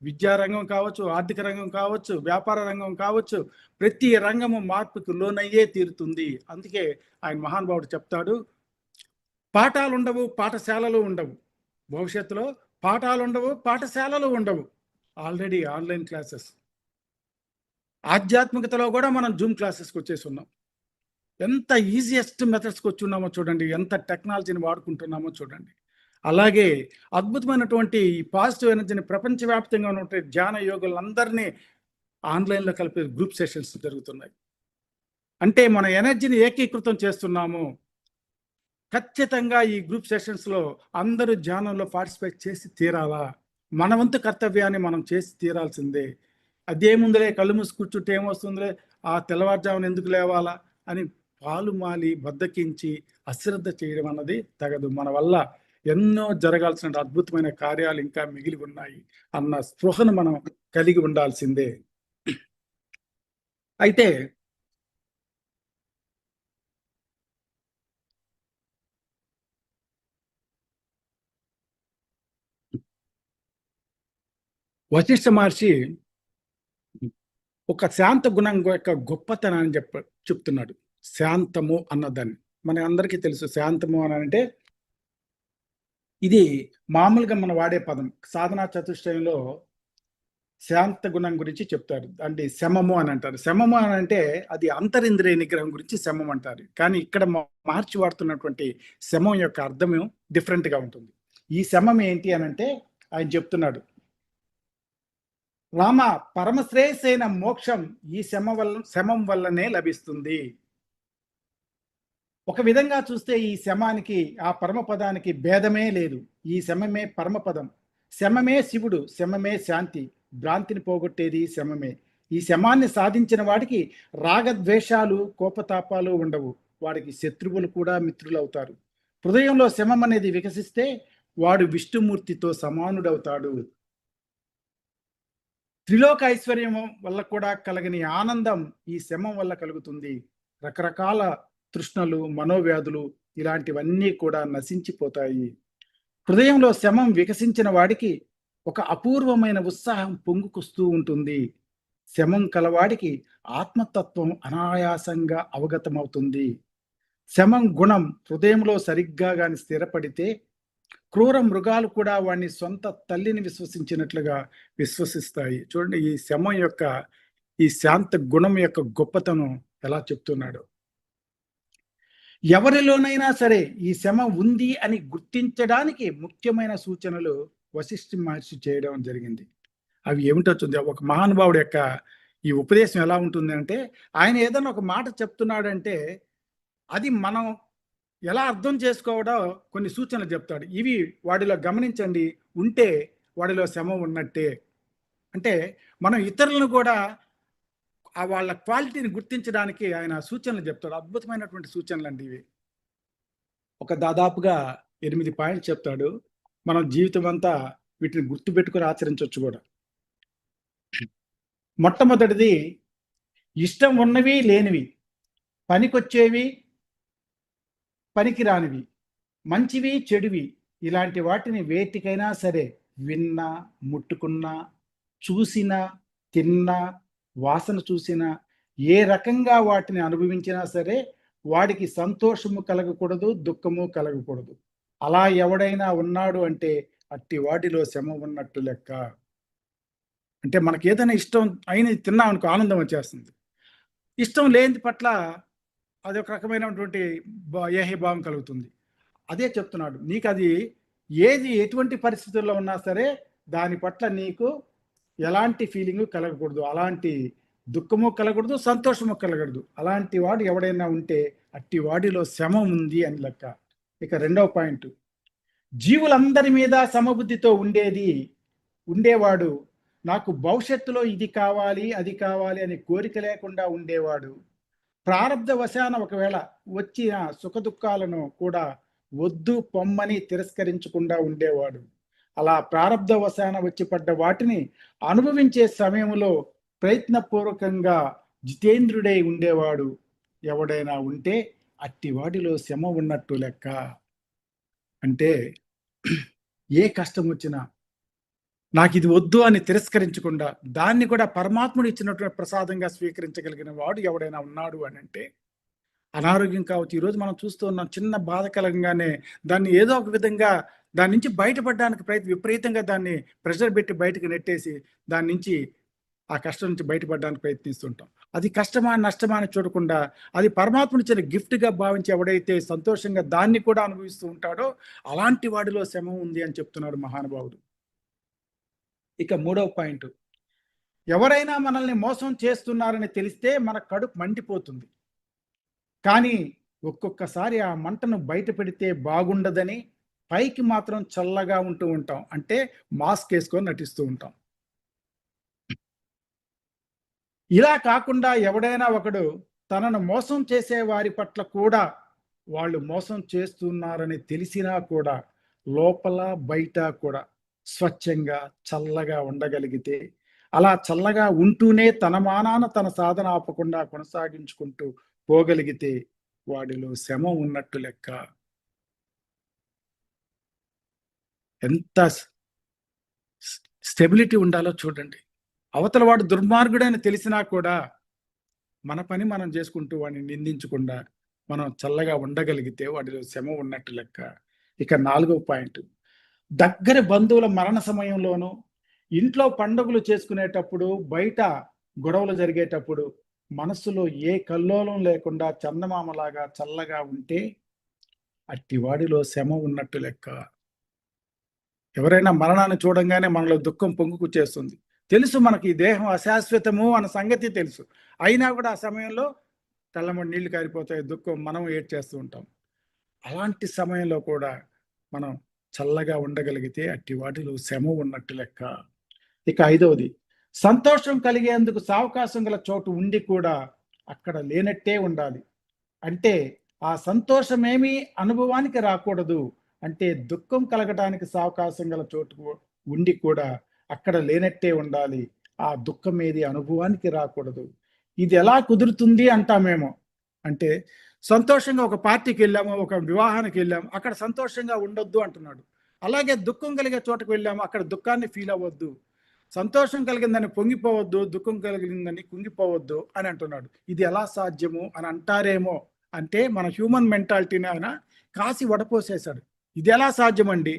విద్యారంగం కావచ్చు, ఆర్థిక రంగం కావచ్చు, వ్యాపార రంగం కావచ్చు, ప్రతి రంగము మార్పుకు లోనయ్యే తీరుతుంది. అందుకే ఆయన మహానుభావుడు చెప్తాడు, పాఠాలు ఉండవు, పాఠశాలలు ఉండవు. భవిష్యత్తులో పాఠాలు ఉండవు, పాఠశాలలు ఉండవు. Already online classes. ఆధ్యాత్మికతలో కూడా మనం జూమ్ క్లాసెస్కి వచ్చేసి ఉన్నాం. ఎంత ఈజియెస్ట్ మెథడ్స్కి వచ్చి ఉన్నామో చూడండి, ఎంత టెక్నాలజీని వాడుకుంటున్నామో చూడండి. అలాగే అద్భుతమైనటువంటి ఈ పాజిటివ్ ఎనర్జీని ప్రపంచవ్యాప్తంగా ఉన్నటువంటి ధ్యాన యోగులందరినీ ఆన్లైన్లో కలిపే గ్రూప్ సెషన్స్ జరుగుతున్నాయి. అంటే మన ఎనర్జీని ఏకీకృతం చేస్తున్నాము. ఖచ్చితంగా ఈ గ్రూప్ సెషన్స్లో అందరూ ధ్యానంలో పార్టిసిపేట్ చేసి తీరాలా. మన వంతు కర్తవ్యాన్ని మనం చేసి తీరాల్సిందే. అదేముందులే కళ్ళు మూసి కూర్చుంటే ఏమొస్తుందిలే, ఆ తెల్లవారుజామున ఎందుకు లేవాలా అని పాలుమాలి బద్దకించి అశ్రద్ధ చేయడం అన్నది తగదు. మన వల్ల ఎన్నో జరగాల్సిన అద్భుతమైన కార్యాలు ఇంకా మిగిలి ఉన్నాయి అన్న స్పృహను మనం కలిగి ఉండాల్సిందే. అయితే వశిష్ఠ మహర్షి ఒక శాంత గుణం యొక్క గొప్పతనాన్ని చెప్తున్నాడు. శాంతము అన్నదాన్ని మన అందరికీ తెలుసు. శాంతము అని అంటే ఇది మామూలుగా మనం వాడే పదం. సాధనా చతుష్టయంలో శాంత గుణం గురించి చెప్తారు. అంటే శమము అని అంటారు. శమము అని అంటే అది అంతరింద్రియ నిగ్రహం గురించి శమం అంటారు. కానీ ఇక్కడ మార్చి వాడుతున్నటువంటి శమం యొక్క అర్థం డిఫరెంట్గా ఉంటుంది. ఈ శమం ఏంటి అని అంటే ఆయన చెప్తున్నాడు, రామ పరమశ్రేయసైన మోక్షం ఈ శమం వల్లనే లభిస్తుంది. ఒక విధంగా చూస్తే ఈ శమానికి ఆ పరమపదానికి భేదమే లేదు. ఈ శమమే పరమపదం. శమమే శివుడు, శమమే శాంతి. భ్రాంతిని పోగొట్టేది శమమే. ఈ శమాన్ని సాధించిన వాడికి రాగద్వేషాలు, కోపతాపాలు ఉండవు. వాడికి శత్రువులు కూడా మిత్రులు అవుతారు. హృదయంలో శమం అనేది వికసిస్తే వాడు విష్ణుమూర్తితో సమానుడవుతాడు. త్రిలోక ఐశ్వర్యం వల్ల కూడా కలగని ఆనందం ఈ శమం వల్ల కలుగుతుంది. రకరకాల తృష్ణలు, మనోవ్యాధులు ఇలాంటివన్నీ కూడా నశించిపోతాయి. హృదయంలో శమం వికసించిన వాడికి ఒక అపూర్వమైన ఉత్సాహం పొంగుకొస్తూ ఉంటుంది. శమం కలవాడికి ఆత్మతత్వం అనాయాసంగా అవగతమవుతుంది. శమం గుణం హృదయంలో సరిగ్గా గాని స్థిరపడితే క్రూర మృగాలు కూడా వాడిని సొంత తల్లిని విశ్వసించినట్లుగా విశ్వసిస్తాయి. చూడండి ఈ శమం యొక్క, ఈ శాంత గుణం యొక్క గొప్పతనం ఎలా చెప్తున్నాడు. ఎవరిలోనైనా సరే ఈ శమ ఉంది అని గుర్తించడానికి ముఖ్యమైన సూచనలు వశిష్ఠ మహర్షి చేయడం జరిగింది. అవి ఏమిటో చూద్దాం. ఒక మహానుభావుడు యొక్క ఈ ఉపదేశం ఎలా ఉంటుంది అంటే, ఆయన ఏదైనా ఒక మాట చెప్తున్నాడంటే అది మనం ఎలా అర్థం చేసుకోవడం కొన్ని సూచనలు చెప్తాడు. ఇవి వాడిలో గమనించండి, ఉంటే వాడిలో శమ ఉన్నట్టే. అంటే మనం ఇతరులను కూడా వాళ్ళ క్వాలిటీని గుర్తించడానికి ఆయన సూచనలు చెప్తాడు. అద్భుతమైనటువంటి సూచనలు అండి ఇవి. ఒక దాదాపుగా 8 పాయింట్స్ చెప్తాడు. మనం జీవితం అంతా వీటిని గుర్తుపెట్టుకుని ఆచరించవచ్చు కూడా. మొట్టమొదటిది, ఇష్టం ఉన్నవి లేనివి, పనికొచ్చేవి పనికిరానివి, మంచివి చెడువి, ఇలాంటి వాటిని వేటికైనా సరే విన్నా, ముట్టుకున్నా, చూసినా, తిన్నా, వాసన చూసినా, ఏ రకంగా వాటిని అనుభవించినా సరే వాడికి సంతోషము కలగకూడదు, దుఃఖము కలగకూడదు. అలా ఎవడైనా ఉన్నాడు అంటే అట్టి వాటిలో శమ ఉన్నట్టు లెక్క. అంటే మనకి ఏదైనా ఇష్టం అయినది తిన్నాం అనుకో ఆనందం వచ్చేస్తుంది. ఇష్టం లేని పట్ల అది ఒక రకమైనటువంటి ఏహీభావం కలుగుతుంది. అదే చెప్తున్నాడు, నీకు అది ఏది ఎటువంటి పరిస్థితుల్లో ఉన్నా సరే దాని పట్ల నీకు ఎలాంటి ఫీలింగ్ కలగకూడదు, అలాంటి దుఃఖము కలగకూడదు, సంతోషము కలగకూడదు. అలాంటి వాడు ఎవడైనా ఉంటే అట్టి వాడిలో శమ ఉంది అని లెక్క. ఇక రెండవ పాయింట్, జీవులందరి మీద సమబుద్ధితో ఉండేవాడు, నాకు భవిష్యత్తులో ఇది కావాలి అది కావాలి అని కోరిక లేకుండా ఉండేవాడు, ప్రారంధ వశాన ఒకవేళ వచ్చిన సుఖ దుఃఖాలను కూడా వద్దు పొమ్మని తిరస్కరించకుండా ఉండేవాడు. అలా ప్రారబ్ధవశాన వచ్చి పడ్డ వాటిని అనుభవించే సమయంలో ప్రయత్నపూర్వకంగా జితేంద్రుడై ఉండేవాడు ఎవడైనా ఉంటే అట్టివాడిలో శ్రమ ఉన్నట్టు లెక్క. అంటే ఏ కష్టం వచ్చినా నాకు ఇది వద్దు అని తిరస్కరించకుండా దాన్ని కూడా పరమాత్ముడు ఇచ్చినటువంటి ప్రసాదంగా స్వీకరించగలిగిన వాడు ఎవడైనా ఉన్నాడు అని అంటే, అనారోగ్యం కావచ్చు, ఈరోజు మనం చూస్తూ ఉన్నాం, చిన్న బాధ కలగంగానే దాన్ని ఏదో ఒక విధంగా దాని నుంచి బయటపడడానికి విపరీతంగా దాన్ని ప్రెషర్ పెట్టి బయటకు నెట్టేసి దాని నుంచి ఆ కష్టం నుంచి బయటపడడానికి ప్రయత్నిస్తుంటాం. అది కష్టమా నష్టమా అని చూడకుండా అది పరమాత్ముని ఇచ్చిన గిఫ్ట్గా భావించి ఎవడైతే సంతోషంగా దాన్ని కూడా అనుభవిస్తూ ఉంటాడో అలాంటి వాడిలో శ్రమ ఉంది అని చెప్తున్నాడు మహానుభావుడు. ఇక 3వ పాయింట్, ఎవరైనా మనల్ని మోసం చేస్తున్నారని తెలిస్తే మన కడుపు మండిపోతుంది. కానీ ఒక్కొక్కసారి ఆ మంటను బయట పెడితే బాగుండదని పైకి మాత్రం చల్లగా ఉంటూ ఉంటాం. అంటే మాస్క్ వేసుకొని నటిస్తూ ఉంటాం. ఇలా కాకుండా ఎవడైనా ఒకడు తనను మోసం చేసే వారి పట్ల కూడా వాళ్ళు మోసం చేస్తున్నారని తెలిసినా కూడా లోపల బయట కూడా స్వచ్ఛంగా చల్లగా ఉండగలిగితే, అలా చల్లగా ఉంటూనే తన మానాన తన సాధన ఆపకుండా కొనసాగించుకుంటూ పోగలిగితే వాడిలో శ్రమ ఉన్నట్టు లెక్క. ఎంత స్టెబిలిటీ ఉండాలో చూడండి. అవతల వాడు దుర్మార్గుడని తెలిసినా కూడా మన పని మనం చేసుకుంటూ వాడిని నిందించకుండా మనం చల్లగా ఉండగలిగితే వాడిలో శ్రమ ఉన్నట్టు లెక్క. ఇక 4వ పాయింట్, దగ్గర బంధువుల మరణ సమయంలోనూ, ఇంట్లో పండుగలు చేసుకునేటప్పుడు, బయట గొడవలు జరిగేటప్పుడు మనస్సులో ఏ కల్లోలం లేకుండా చందమామలాగా చల్లగా ఉంటే అట్టివాడిలో శ్రమ ఉన్నట్టు లెక్క. ఎవరైనా మరణాన్ని చూడంగానే మనలో దుఃఖం పొంగుకుచ్చేస్తుంది. తెలుసు మనకి ఈ దేహం అశాశ్వతము అన్న సంగతి తెలుసు. అయినా కూడా ఆ సమయంలో కళ్ళమ్మడి నీళ్లు కారిపోతాయి, దుఃఖం, మనం ఏడ్చేస్తూ ఉంటాం. అలాంటి సమయంలో కూడా మనం చల్లగా ఉండగలిగితే అట్టి వాటిలో శ్రమ ఉన్నట్టు లెక్క. ఇక 5వది, సంతోషం కలిగేందుకు సావకాశం గల చోటు ఉండి కూడా అక్కడ లేనట్టే ఉండాలి. అంటే ఆ సంతోషమేమీ అనుభవానికి రాకూడదు. అంటే దుఃఖం కలగటానికి సావకాశం గల చోటు ఉండి కూడా అక్కడ లేనట్టే ఉండాలి. ఆ దుఃఖం ఏది అనుభవానికి రాకూడదు. ఇది ఎలా కుదురుతుంది అంటామేమో. అంటే సంతోషంగా ఒక పార్టీకి వెళ్ళాము, ఒక వివాహానికి వెళ్ళాము, అక్కడ సంతోషంగా ఉండొద్దు అంటున్నాడు. అలాగే దుఃఖం కలిగే చోటకు వెళ్ళాము, అక్కడ దుఃఖాన్ని ఫీల్ అవ్వద్దు. సంతోషం కలిగిందని పొంగిపోవద్దు, దుఃఖం కలిగిందని కుంగిపోవద్దు అని అంటున్నాడు. ఇది ఎలా సాధ్యము అని అంటారేమో. అంటే మన హ్యూమన్ మెంటాలిటీని ఆయన కాసి వడపోసేశాడు. ఇది ఎలా సాధ్యమండి?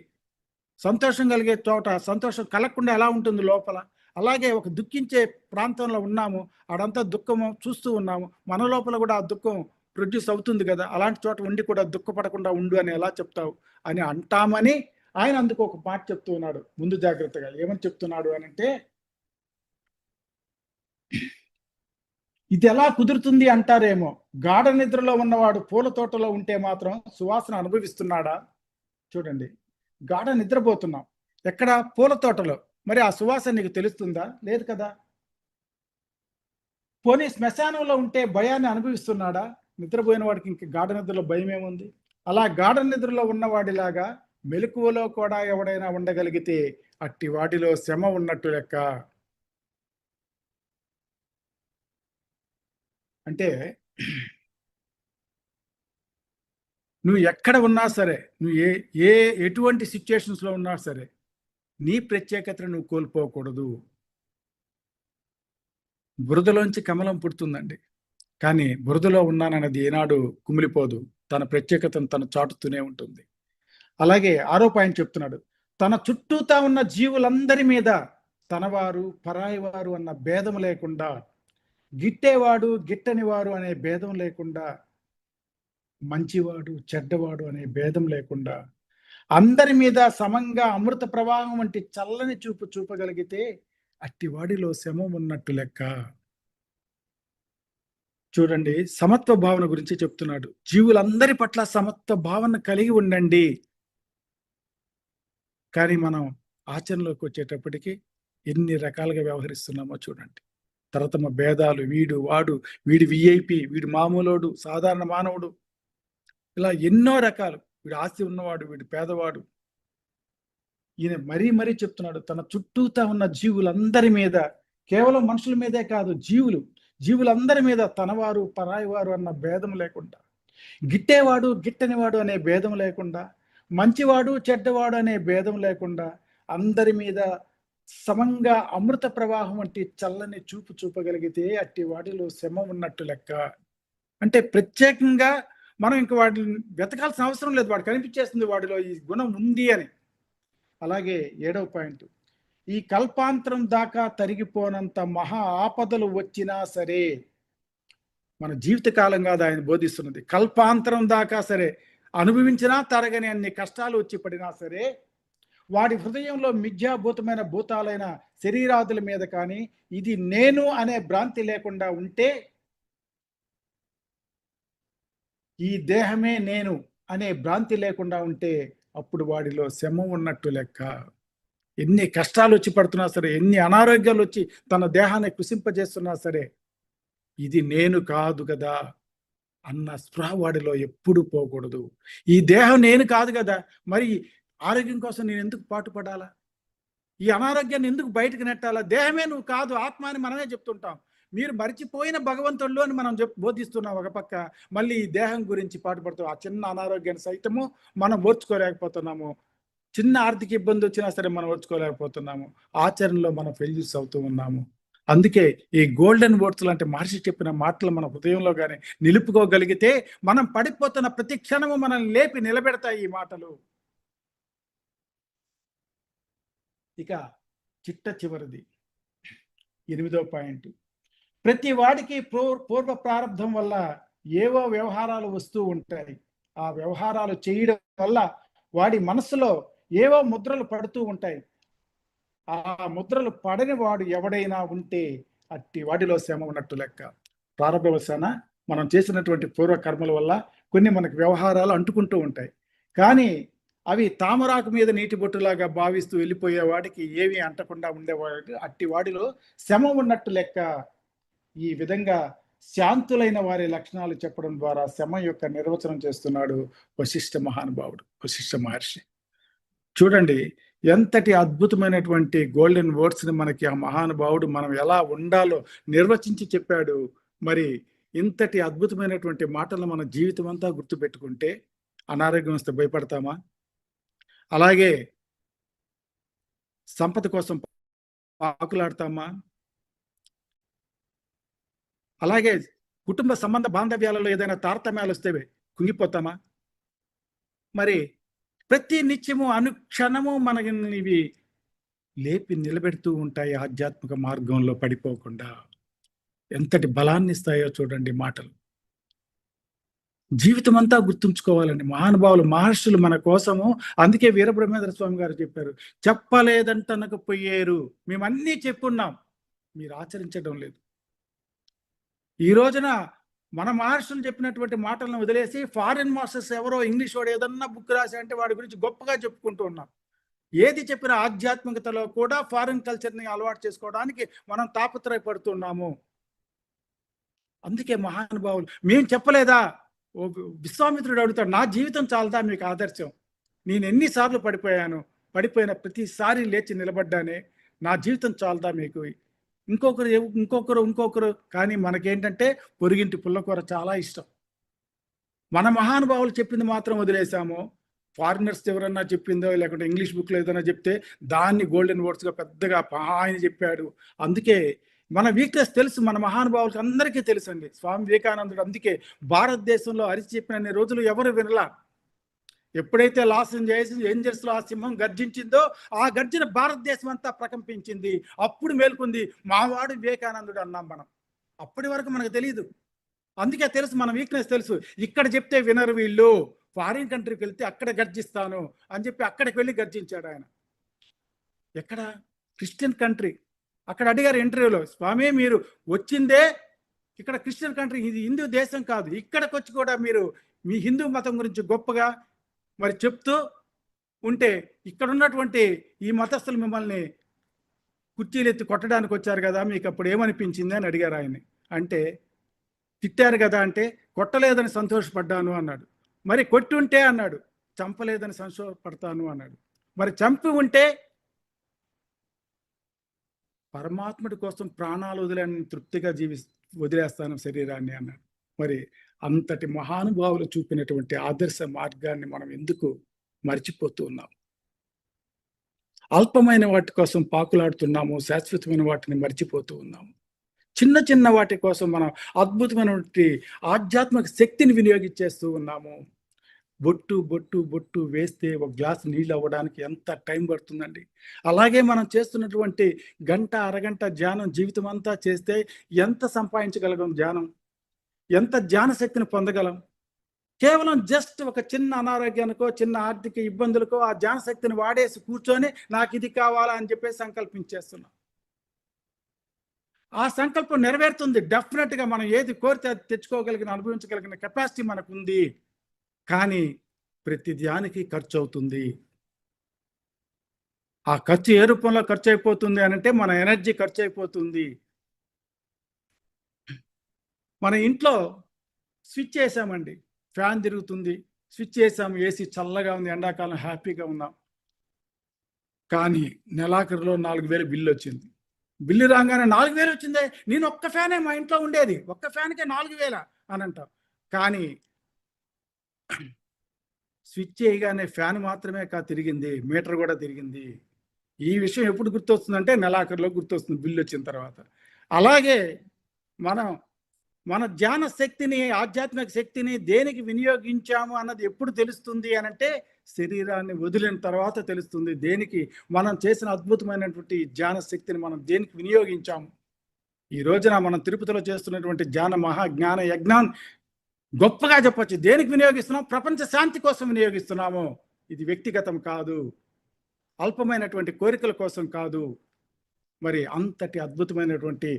సంతోషం కలిగే చోట సంతోషం కలగకుండా ఎలా ఉంటుంది లోపల? అలాగే ఒక దుఃఖించే ప్రాంతంలో ఉన్నాము, ఆడంతా దుఃఖము చూస్తూ ఉన్నాము, మన లోపల కూడా ఆ దుఃఖం ప్రొడ్యూస్ అవుతుంది కదా. అలాంటి చోట ఉండి కూడా దుఃఖపడకుండా ఉండు అని ఎలా చెప్తావు అని అంటామని ఆయన అందుకు ఒక మాట చెప్తూ ఉన్నాడు. ముందు జాగ్రత్తగా ఏమని చెప్తున్నాడు అని అంటే, ఇది ఎలా కుదురుతుంది అంటారేమో, గాఢ నిద్రలో ఉన్నవాడు పూల తోటలో ఉంటే మాత్రం సువాసన అనుభవిస్తున్నాడా? చూడండి, గాఢ నిద్రపోతున్నాం, ఎక్కడ? పూల తోటలో. మరి ఆ సువాసన నీకు తెలుస్తుందా? లేదు కదా. పోనీ శ్మశానంలో ఉంటే భయాన్ని అనుభవిస్తున్నాడా? నిద్రపోయిన వాడికి ఇంక గాఢ నిద్రలో భయం ఏముంది? అలా గాఢ నిద్రలో ఉన్నవాడిలాగా మెలకువలో కూడా ఎవడైనా ఉండగలిగితే అట్టి వాటిలో శ్రమ ఉన్నట్టు లెక్క. అంటే నువ్వు ఎక్కడ ఉన్నా సరే, నువ్వు ఎటువంటి సిచ్యుయేషన్స్లో ఉన్నా సరే, నీ ప్రత్యేకతను నువ్వు కోల్పోకూడదు. బురదలోంచి కమలం పుడుతుందండి, కానీ బురదలో ఉన్నానన్నది ఏనాడు కుమిలిపోదు. తన ప్రత్యేకతను తను చాటుతూనే ఉంటుంది. అలాగే 6వ పాయింట్ చెప్తున్నాడు, తన చుట్టూతా ఉన్న జీవులందరి మీద తనవారు పరాయి వారు అన్న భేదం లేకుండా, గిట్టేవాడు గిట్టనివారు అనే భేదం లేకుండా, మంచివాడు చెడ్డవాడు అనే భేదం లేకుండా అందరి మీద సమంగా అమృత ప్రవాహం వంటి చల్లని చూపు చూపగలిగితే అట్టి వాడిలో శ్రమ ఉన్నట్టు లెక్క. చూడండి, సమత్వ భావన గురించి చెప్తున్నాడు. జీవులందరి పట్ల సమత్వ భావన కలిగి ఉండండి. కానీ మనం ఆచరణలోకి వచ్చేటప్పటికి ఎన్ని రకాలుగా వ్యవహరిస్తున్నామో చూడండి. తరతమ భేదాలు, వీడు వాడు, వీడి విఐపి, వీడు మామూలోడు, సాధారణ మానవుడు, ఇలా ఎన్నో రకాలు. వీడు ఆస్తి ఉన్నవాడు, వీడు పేదవాడు. ఈయన మరీ మరీ చెప్తున్నాడు, తన చుట్టూతా ఉన్న జీవులందరి మీద, కేవలం మనుషుల మీదే కాదు, జీవులందరి మీద తనవారు పరాయివారు అన్న భేదం లేకుండా, గిట్టేవాడు గిట్టనివాడు అనే భేదం లేకుండా, మంచివాడు చెడ్డవాడు అనే భేదం లేకుండా అందరి మీద సమంగా అమృత ప్రవాహం వంటి చల్లని చూపు చూపగలిగితే అట్టి వాడిలో శ్రమ ఉన్నట్టు లెక్క. అంటే ప్రత్యేకంగా మనం ఇంక వాడిని వెతకాల్సిన అవసరం లేదు, వాడు కనిపించేస్తుంది వాడిలో ఈ గుణం ఉంది అని. అలాగే 7వ పాయింట్, ఈ కల్పాంతరం దాకా తరిగిపోనంత మహా ఆపదలు వచ్చినా సరే, మన జీవితకాలం కాదు ఆయన బోధిస్తున్నది, కల్పాంతరం దాకా సరే అనుభవించినా తరగని అన్ని కష్టాలు వచ్చి పడినా సరే, వాడి హృదయంలో మిథ్యాభూతమైన భూతాలైన శరీరాదుల మీద కానీ ఇది నేను అనే భ్రాంతి లేకుండా ఉంటే, ఈ దేహమే నేను అనే భ్రాంతి లేకుండా ఉంటే, అప్పుడు వాడిలో శ్రమ ఉన్నట్టు లెక్క. ఎన్ని కష్టాలు వచ్చి పడుతున్నా సరే, ఎన్ని అనారోగ్యాలు వచ్చి తన దేహాన్ని కుసింపజేస్తున్నా సరే, ఇది నేను కాదు కదా అన్న స్పృహ వాడిలో ఎప్పుడు పోకూడదు. ఈ దేహం నేను కాదు కదా, మరి ఆరోగ్యం కోసం నేను ఎందుకు పాటుపడాలా? ఈ అనారోగ్యాన్ని ఎందుకు బయటకు నెట్టాలా? దేహమే నువ్వు కాదు, ఆత్మ అని మనమే చెప్తుంటాం. మీరు మరిచిపోయిన భగవంతుళ్ళు అని మనం బోధిస్తున్నాం ఒక పక్క, మళ్ళీ ఈ దేహం గురించి పాటుపడుతాం. ఆ చిన్న అనారోగ్యాన్ని సైతము మనం ఓర్చుకోలేకపోతున్నాము. చిన్న ఆర్థిక ఇబ్బంది వచ్చినా సరే మనం ఓర్చుకోలేకపోతున్నాము. ఆచరణలో మనం ఫెయిల్యూర్స్ అవుతూ ఉన్నాము. అందుకే ఈ గోల్డెన్ వర్డ్స్ లాంటి మహర్షి చెప్పిన మాటలు మన హృదయంలో కానీ నిలుపుకోగలిగితే, మనం పడిపోతున్న ప్రతి క్షణము మనల్ని లేపి నిలబెడతాయి ఈ మాటలు. ఇక చిట్ట చివరిది 8వ పాయింట్, ప్రతి వాడికి పూర్వ ప్రారంధం వల్ల ఏవో వ్యవహారాలు వస్తూ ఉంటాయి. ఆ వ్యవహారాలు చేయడం వల్ల వాడి మనసులో ఏవో ముద్రలు పడుతూ ఉంటాయి. ఆ ముద్రలు పడని వాడు ఎవడైనా ఉంటే అట్టి వాడిలో శ్రమ ఉన్నట్టు లెక్క. ప్రారంభవశాన మనం చేసినటువంటి పూర్వ కర్మల వల్ల కొన్ని మనకు వ్యవహారాలు అంటుకుంటూ ఉంటాయి. కానీ అవి తామరాకు మీద నీటి బొట్టులాగా భావిస్తూ వెళ్ళిపోయే వాడికి ఏమీ అంటకుండా ఉండేవాడు, అట్టి వాడిలో శ్రమ ఉన్నట్టు లెక్క. ఈ విధంగా శాంతులైన వారి లక్షణాలు చెప్పడం ద్వారా శ్రమ యొక్క నిర్వచనం చేస్తున్నాడు వశిష్ఠ మహానుభావుడు, వశిష్ఠ మహర్షి. చూడండి ఎంతటి అద్భుతమైనటువంటి గోల్డెన్ వర్డ్స్ని మనకి ఆ మహానుభావుడు మనం ఎలా ఉండాలో నిర్వచించి చెప్పాడు. మరి ఇంతటి అద్భుతమైనటువంటి మాటలు మన జీవితం అంతా గుర్తుపెట్టుకుంటే అనారోగ్యం వస్తే భయపడతామా? అలాగే సంపద కోసం పాకులాడతామా? అలాగే కుటుంబ సంబంధ బాంధవ్యాలలో ఏదైనా తారతమ్యాలు వస్తే కుంగిపోతామా? మరి ప్రతి నిత్యము అనుక్షణము మనకి ఇవి లేపి నిలబెడుతూ ఉంటాయి ఆధ్యాత్మిక మార్గంలో పడిపోకుండా. ఎంతటి బలాన్ని ఇస్తాయో చూడండి మాటలు. జీవితం అంతా గుర్తుంచుకోవాలండి. మహానుభావులు మహర్షులు మన కోసము, అందుకే వీరబ్రహ్మేంద్ర స్వామి గారు చెప్పారు, చెప్పలేదంటనకపోయారు, మేమన్నీ చెప్పున్నాం, మీరు ఆచరించడం లేదు. ఈ రోజున మన మహర్షులు చెప్పినటువంటి మాటలను వదిలేసి ఫారిన్ మాస్టర్స్ ఎవరో ఇంగ్లీష్ వాడు ఏదన్నా బుక్ రాసి అంటే వాడి గురించి గొప్పగా చెప్పుకుంటూ ఉన్నాం. ఏది చెప్పిన ఆధ్యాత్మికతలో కూడా ఫారిన్ కల్చర్ని అలవాటు చేసుకోవడానికి మనం తాపత్రయపడుతున్నాము. అందుకే మహానుభావులు మేము చెప్పలేదా? ఓ విశ్వామిత్రుడు అడుగుతాడు, నా జీవితం చాలదా మీకు ఆదర్శం? నేను ఎన్నిసార్లు పడిపోయిన ప్రతిసారి లేచి నిలబడ్డానే, నా జీవితం చాలదా మీకు? ఇంకొకరు కానీ మనకేంటంటే పొరిగింటి పుల్లకూర చాలా ఇష్టం. మన మహానుభావులు చెప్పింది మాత్రం వదిలేసాము. ఫారినర్స్ ఎవరన్నా చెప్పిందో లేకుంటే ఇంగ్లీష్ బుక్లో ఏదైనా చెప్తే దాన్ని గోల్డెన్ వర్డ్స్గా పెద్దగా ఆయన చెప్పాడు. అందుకే మన వీక్నెస్ తెలుసు, మన మహానుభావులకు అందరికీ తెలుసండి. స్వామి వివేకానందుడు అందుకే భారతదేశంలో అరిచి చెప్పిన రోజులు ఎవరు వినలా. ఎప్పుడైతే లాస్ ఏంజల్స్ లో ఆ సింహం గర్జించిందో ఆ గర్జన భారతదేశం అంతా ప్రకంపించింది. అప్పుడు మేల్కొంది మావాడు వివేకానందుడు అన్నాం మనం. అప్పటి వరకు మనకు తెలియదు. అందుకే తెలుసు, మన వీక్నెస్ తెలుసు. ఇక్కడ చెప్తే వినరు వీళ్ళు, ఫారిన్ కంట్రీకి వెళ్తే అక్కడ గర్జిస్తాను అని చెప్పి అక్కడికి వెళ్ళి గర్జించాడు ఆయన. ఎక్కడ? Christian country. అక్కడ అడిగారు ఇంటర్వ్యూలో, స్వామి మీరు వచ్చిందే ఇక్కడ క్రిస్టియన్ కంట్రీ, ఇది హిందూ దేశం కాదు, ఇక్కడికి వచ్చి కూడా మీరు మీ హిందూ మతం గురించి గొప్పగా మరి చెప్తూ ఉంటే ఇక్కడ ఉన్నటువంటి ఈ మతస్థులు మిమ్మల్ని కుర్చీలెత్తి కొట్టడానికి వచ్చారు కదా, మీకు అప్పుడు ఏమనిపించింది అని అడిగారు ఆయన్ని. అంటే తిట్టారు కదా అంటే, కొట్టలేదని సంతోషపడ్డాను అన్నాడు. మరి కొట్టుంటే అన్నాడు, చంపలేదని సంతోషపడతాను అన్నాడు. మరి చంపి ఉంటే పరమాత్ముడి కోసం ప్రాణాలు వదిలేని తృప్తిగా వదిలేస్తాను శరీరాన్ని అన్నాడు. మరి అంతటి మహానుభావులు చూపినటువంటి ఆదర్శ మార్గాన్ని మనం ఎందుకు మర్చిపోతూ ఉన్నాం? అల్పమైన వాటి కోసం పాకులాడుతున్నాము, శాశ్వతమైన వాటిని మర్చిపోతూ ఉన్నాము. చిన్న చిన్న వాటి కోసం మనం అద్భుతమైనటువంటి ఆధ్యాత్మిక శక్తిని వినియోగించేస్తూ ఉన్నాము. బొట్టు బొట్టు బొట్టు వేస్తే ఒక గ్లాస్ నీళ్ళు అవ్వడానికి ఎంత టైం పడుతుందండి. అలాగే మనం చేస్తున్నటువంటి గంట అరగంట ధ్యానం జీవితం అంతా చేస్తే ఎంత సంపాదించగలం ధ్యానం, ఎంత ధ్యాన శక్తిని పొందగలం? కేవలం జస్ట్ ఒక చిన్న అనారోగ్యానికో చిన్న ఆర్థిక ఇబ్బందులకో ఆ ధ్యాన శక్తిని వాడేసి కూర్చొని నాకు ఇది కావాలా అని చెప్పేసి సంకల్పించేస్తున్నాం. ఆ సంకల్పం నెరవేరుతుంది. డెఫినెట్ గా మనం ఏది కోరితే అది తెచ్చుకోగలిగిన అనుభవించగలిగిన కెపాసిటీ మనకు ఉంది. కానీ ప్రతి ధ్యానికి ఖర్చు అవుతుంది. ఆ ఖర్చు ఏ రూపంలో ఖర్చు అయిపోతుంది అంటే మన ఎనర్జీ ఖర్చు అయిపోతుంది. మన ఇంట్లో స్విచ్ వేసామండి, ఫ్యాన్ తిరుగుతుంది, స్విచ్ వేసాము, ఏసీ చల్లగా ఉంది, ఎండాకాలం హ్యాపీగా ఉన్నాం. కానీ నెలాఖరులో 4,000 బిల్లు వచ్చింది. బిల్లు రాగానే 4,000 వచ్చిందే, నేను ఒక్క ఫ్యానే మా ఇంట్లో ఉండేది, ఒక్క ఫ్యాన్కే 4,000 అని అంటాం. కానీ స్విచ్ చేయగానే ఫ్యాన్ మాత్రమే తిరిగింది, మీటర్ కూడా తిరిగింది. ఈ విషయం ఎప్పుడు గుర్తొస్తుందంటే నెలాఖరులో గుర్తొస్తుంది, బిల్లు వచ్చిన తర్వాత. అలాగే మనం మన ధ్యాన శక్తిని, ఆధ్యాత్మిక శక్తిని దేనికి వినియోగించాము అన్నది ఎప్పుడు తెలుస్తుంది అనంటే శరీరాన్ని వదిలిన తర్వాత తెలుస్తుంది. దేనికి మనం చేసిన అద్భుతమైనటువంటి ధ్యాన శక్తిని మనం దేనికి వినియోగించాము. ఈ రోజున మనం తిరుపతిలో చేస్తున్నటువంటి మహాజ్ఞాన యజ్ఞాన్ని గొప్పగా చెప్పొచ్చు. దేనికి వినియోగిస్తున్నాం? ప్రపంచ శాంతి కోసం వినియోగిస్తున్నాము. ఇది వ్యక్తిగతం కాదు, అల్పమైనటువంటి కోరికల కోసం కాదు. మరి అంతటి అద్భుతమైనటువంటి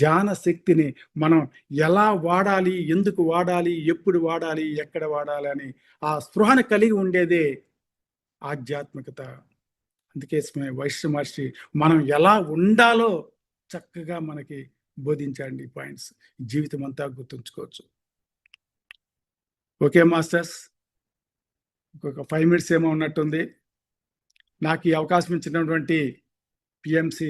ధ్యాన శక్తిని మనం ఎలా వాడాలి, ఎందుకు వాడాలి, ఎప్పుడు వాడాలి, ఎక్కడ వాడాలి అని ఆ స్పృహను కలిగి ఉండేదే ఆధ్యాత్మికత. అందుకే వైశ్య మహర్షి మనం ఎలా ఉండాలో చక్కగా మనకి బోధించండి పాయింట్స్. జీవితం అంతా గుర్తుంచుకోవచ్చు. ఓకే మాస్టర్స్, ఇంకొక 5 minutes ఏమో ఉన్నట్టుంది. నాకు ఈ అవకాశం ఇచ్చినటువంటి పిఎంసి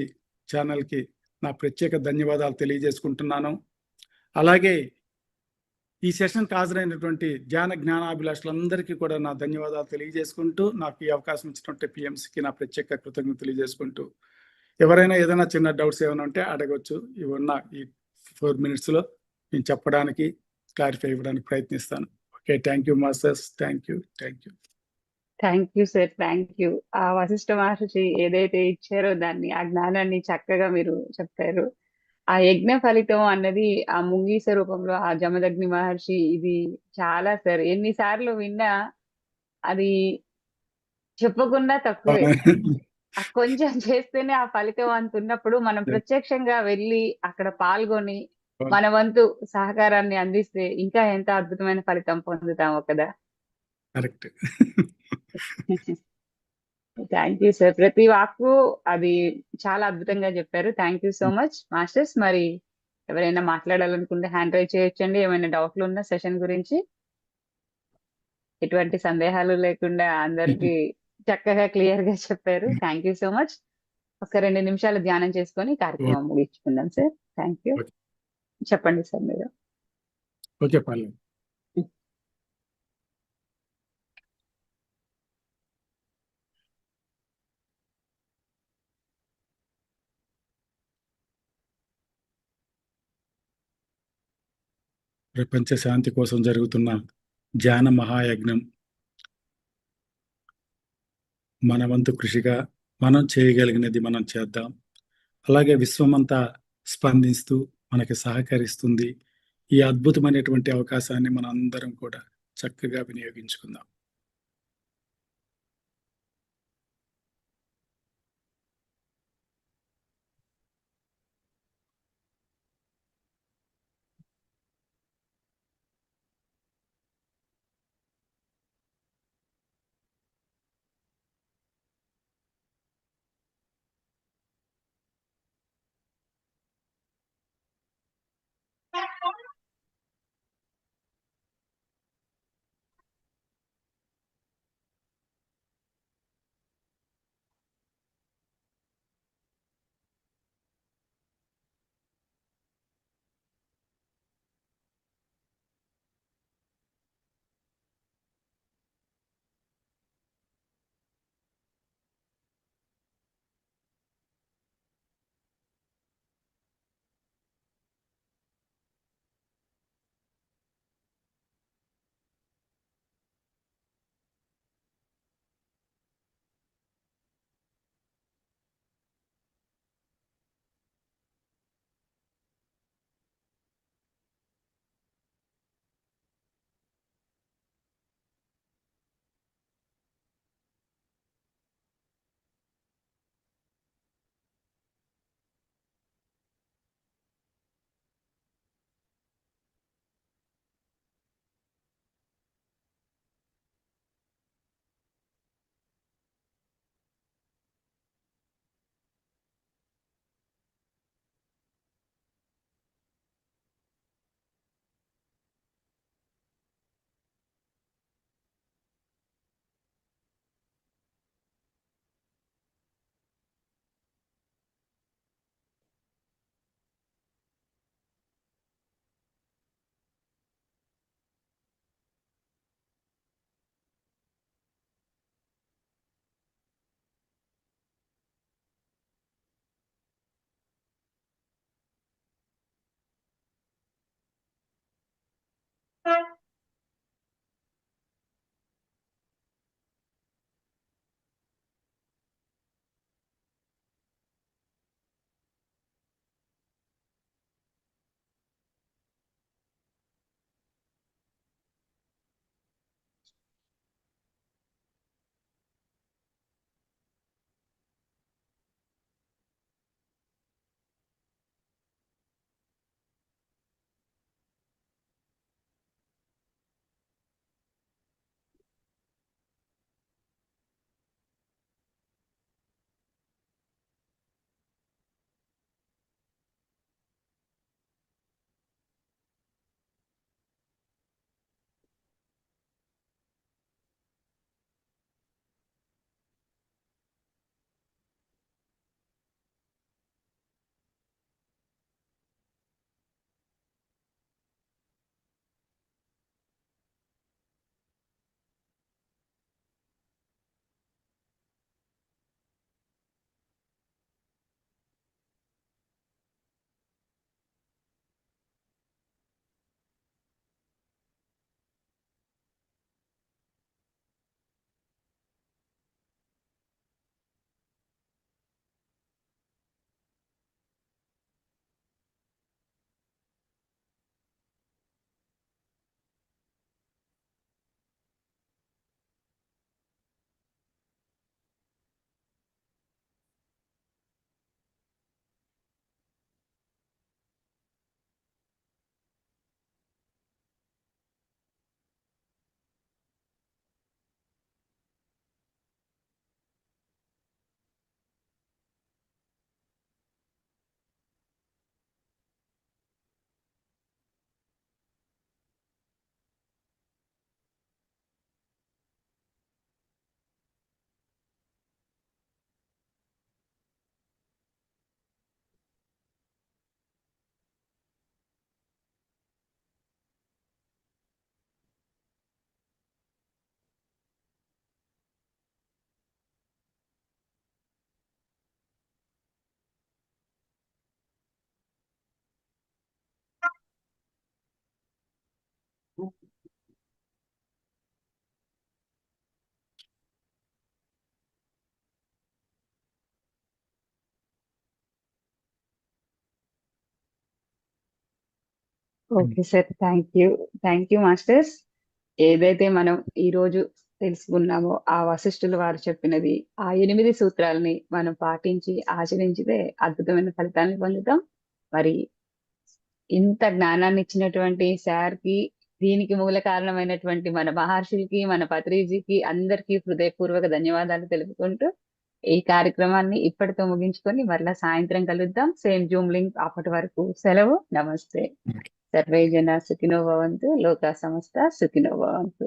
ఛానల్కి నా ప్రత్యేక ధన్యవాదాలు తెలియజేసుకుంటున్నాను. అలాగే ఈ సెషన్కి హాజరైనటువంటి జ్ఞానాభిలాషులందరికీ కూడా నా ధన్యవాదాలు తెలియజేసుకుంటూ, నాకు ఈ అవకాశం ఇచ్చినటువంటి పిఎంసికి నా ప్రత్యేక కృతజ్ఞత తెలియజేసుకుంటూ, ఎవరైనా ఏదైనా చిన్న డౌట్స్ ఏమైనా ఉంటే అడగొచ్చు. ఇవన్న ఈ 4 minutesలో నేను చెప్పడానికి, క్లారిఫై ఇవ్వడానికి ప్రయత్నిస్తాను. Okay, thank you masters, thank you. Thank you sir, thank you. ఆ వశిష్ఠ మహర్షి ఏదైతే ఇచ్చారో దాన్ని, ఆ జ్ఞానాన్ని చక్కగా మీరు చెప్పారు. ఆ యజ్ఞ ఫలితం అన్నది ఆ ముంగీస రూపంలో ఆ జమదగ్ని మహర్షి, ఇది చాలా సార్ ఎన్నిసార్లు విన్నా అది చెప్పకుండా తక్కువే. ఆ కొంచెం చేస్తేనే ఆ ఫలితం అంత ఉన్నప్పుడు మనం ప్రత్యక్షంగా వెళ్ళి అక్కడ పాల్గొని మన వంతు సహకారాన్ని అందిస్తే ఇంకా ఎంత అద్భుతమైన ఫలితం పొందుతామో కదా. కరెక్ట్. Thank you sir. ప్రతి వాక్కు అది చాలా అద్భుతంగా చెప్పారు. Thank you so much masters. మరి ఎవరైనా మాట్లాడాలనుకుంటే హ్యాండ్ రైజ్ చేయొచ్చండి. ఏమైనా డౌట్లు ఉన్న సెషన్ గురించి? ఎటువంటి సందేహాలు లేకుండా అందరికి చక్కగా క్లియర్ గా చెప్పారు. Thank you so much. ఒక 2 నిమిషాలు ధ్యానం చేసుకొని కార్యక్రమం ముగించుకుందాం సార్. Thank you. చెప్పండి సార్ మీరు. ఓకే పర్లేదు. ప్రపంచ శాంతి కోసం జరుగుతున్న ధ్యాన మహాయజ్ఞం మన వంతు కృషిగా మనం చేయగలిగినది మనం చేద్దాం. అలాగే విశ్వమంతా స్పందిస్తూ మనకి సహకరిస్తుంది. ఈ అద్భుతమైనటువంటి అవకాశాన్ని మనం అందరం కూడా చక్కగా వినియోగించుకుందాం. Okay sir, thank you masters. ఏదైతే మనం ఈ రోజు తెలుసుకున్నామో ఆ వశిష్ఠులు వారు చెప్పినది, ఆ 8 సూత్రాలని మనం పాటించి ఆచరించితే అద్భుతమైన ఫలితాలను పొందుతాం. మరి ఇంత జ్ఞానాన్ని ఇచ్చినటువంటి సార్ కి, దీనికి మూల కారణమైనటువంటి మన మహర్షులకి, మన పత్రిజీకి అందరికీ హృదయపూర్వక ధన్యవాదాలు తెలుపుకుంటూ ఈ కార్యక్రమాన్ని ఇప్పటితో ముగించుకొని మరలా సాయంత్రం కలుద్దాం. Same Zoom link. అప్పటి వరకు సెలవు. నమస్తే. సర్వే జన సుఖినో భవంతు. లోకా సమస్త సుఖినో భవంతు.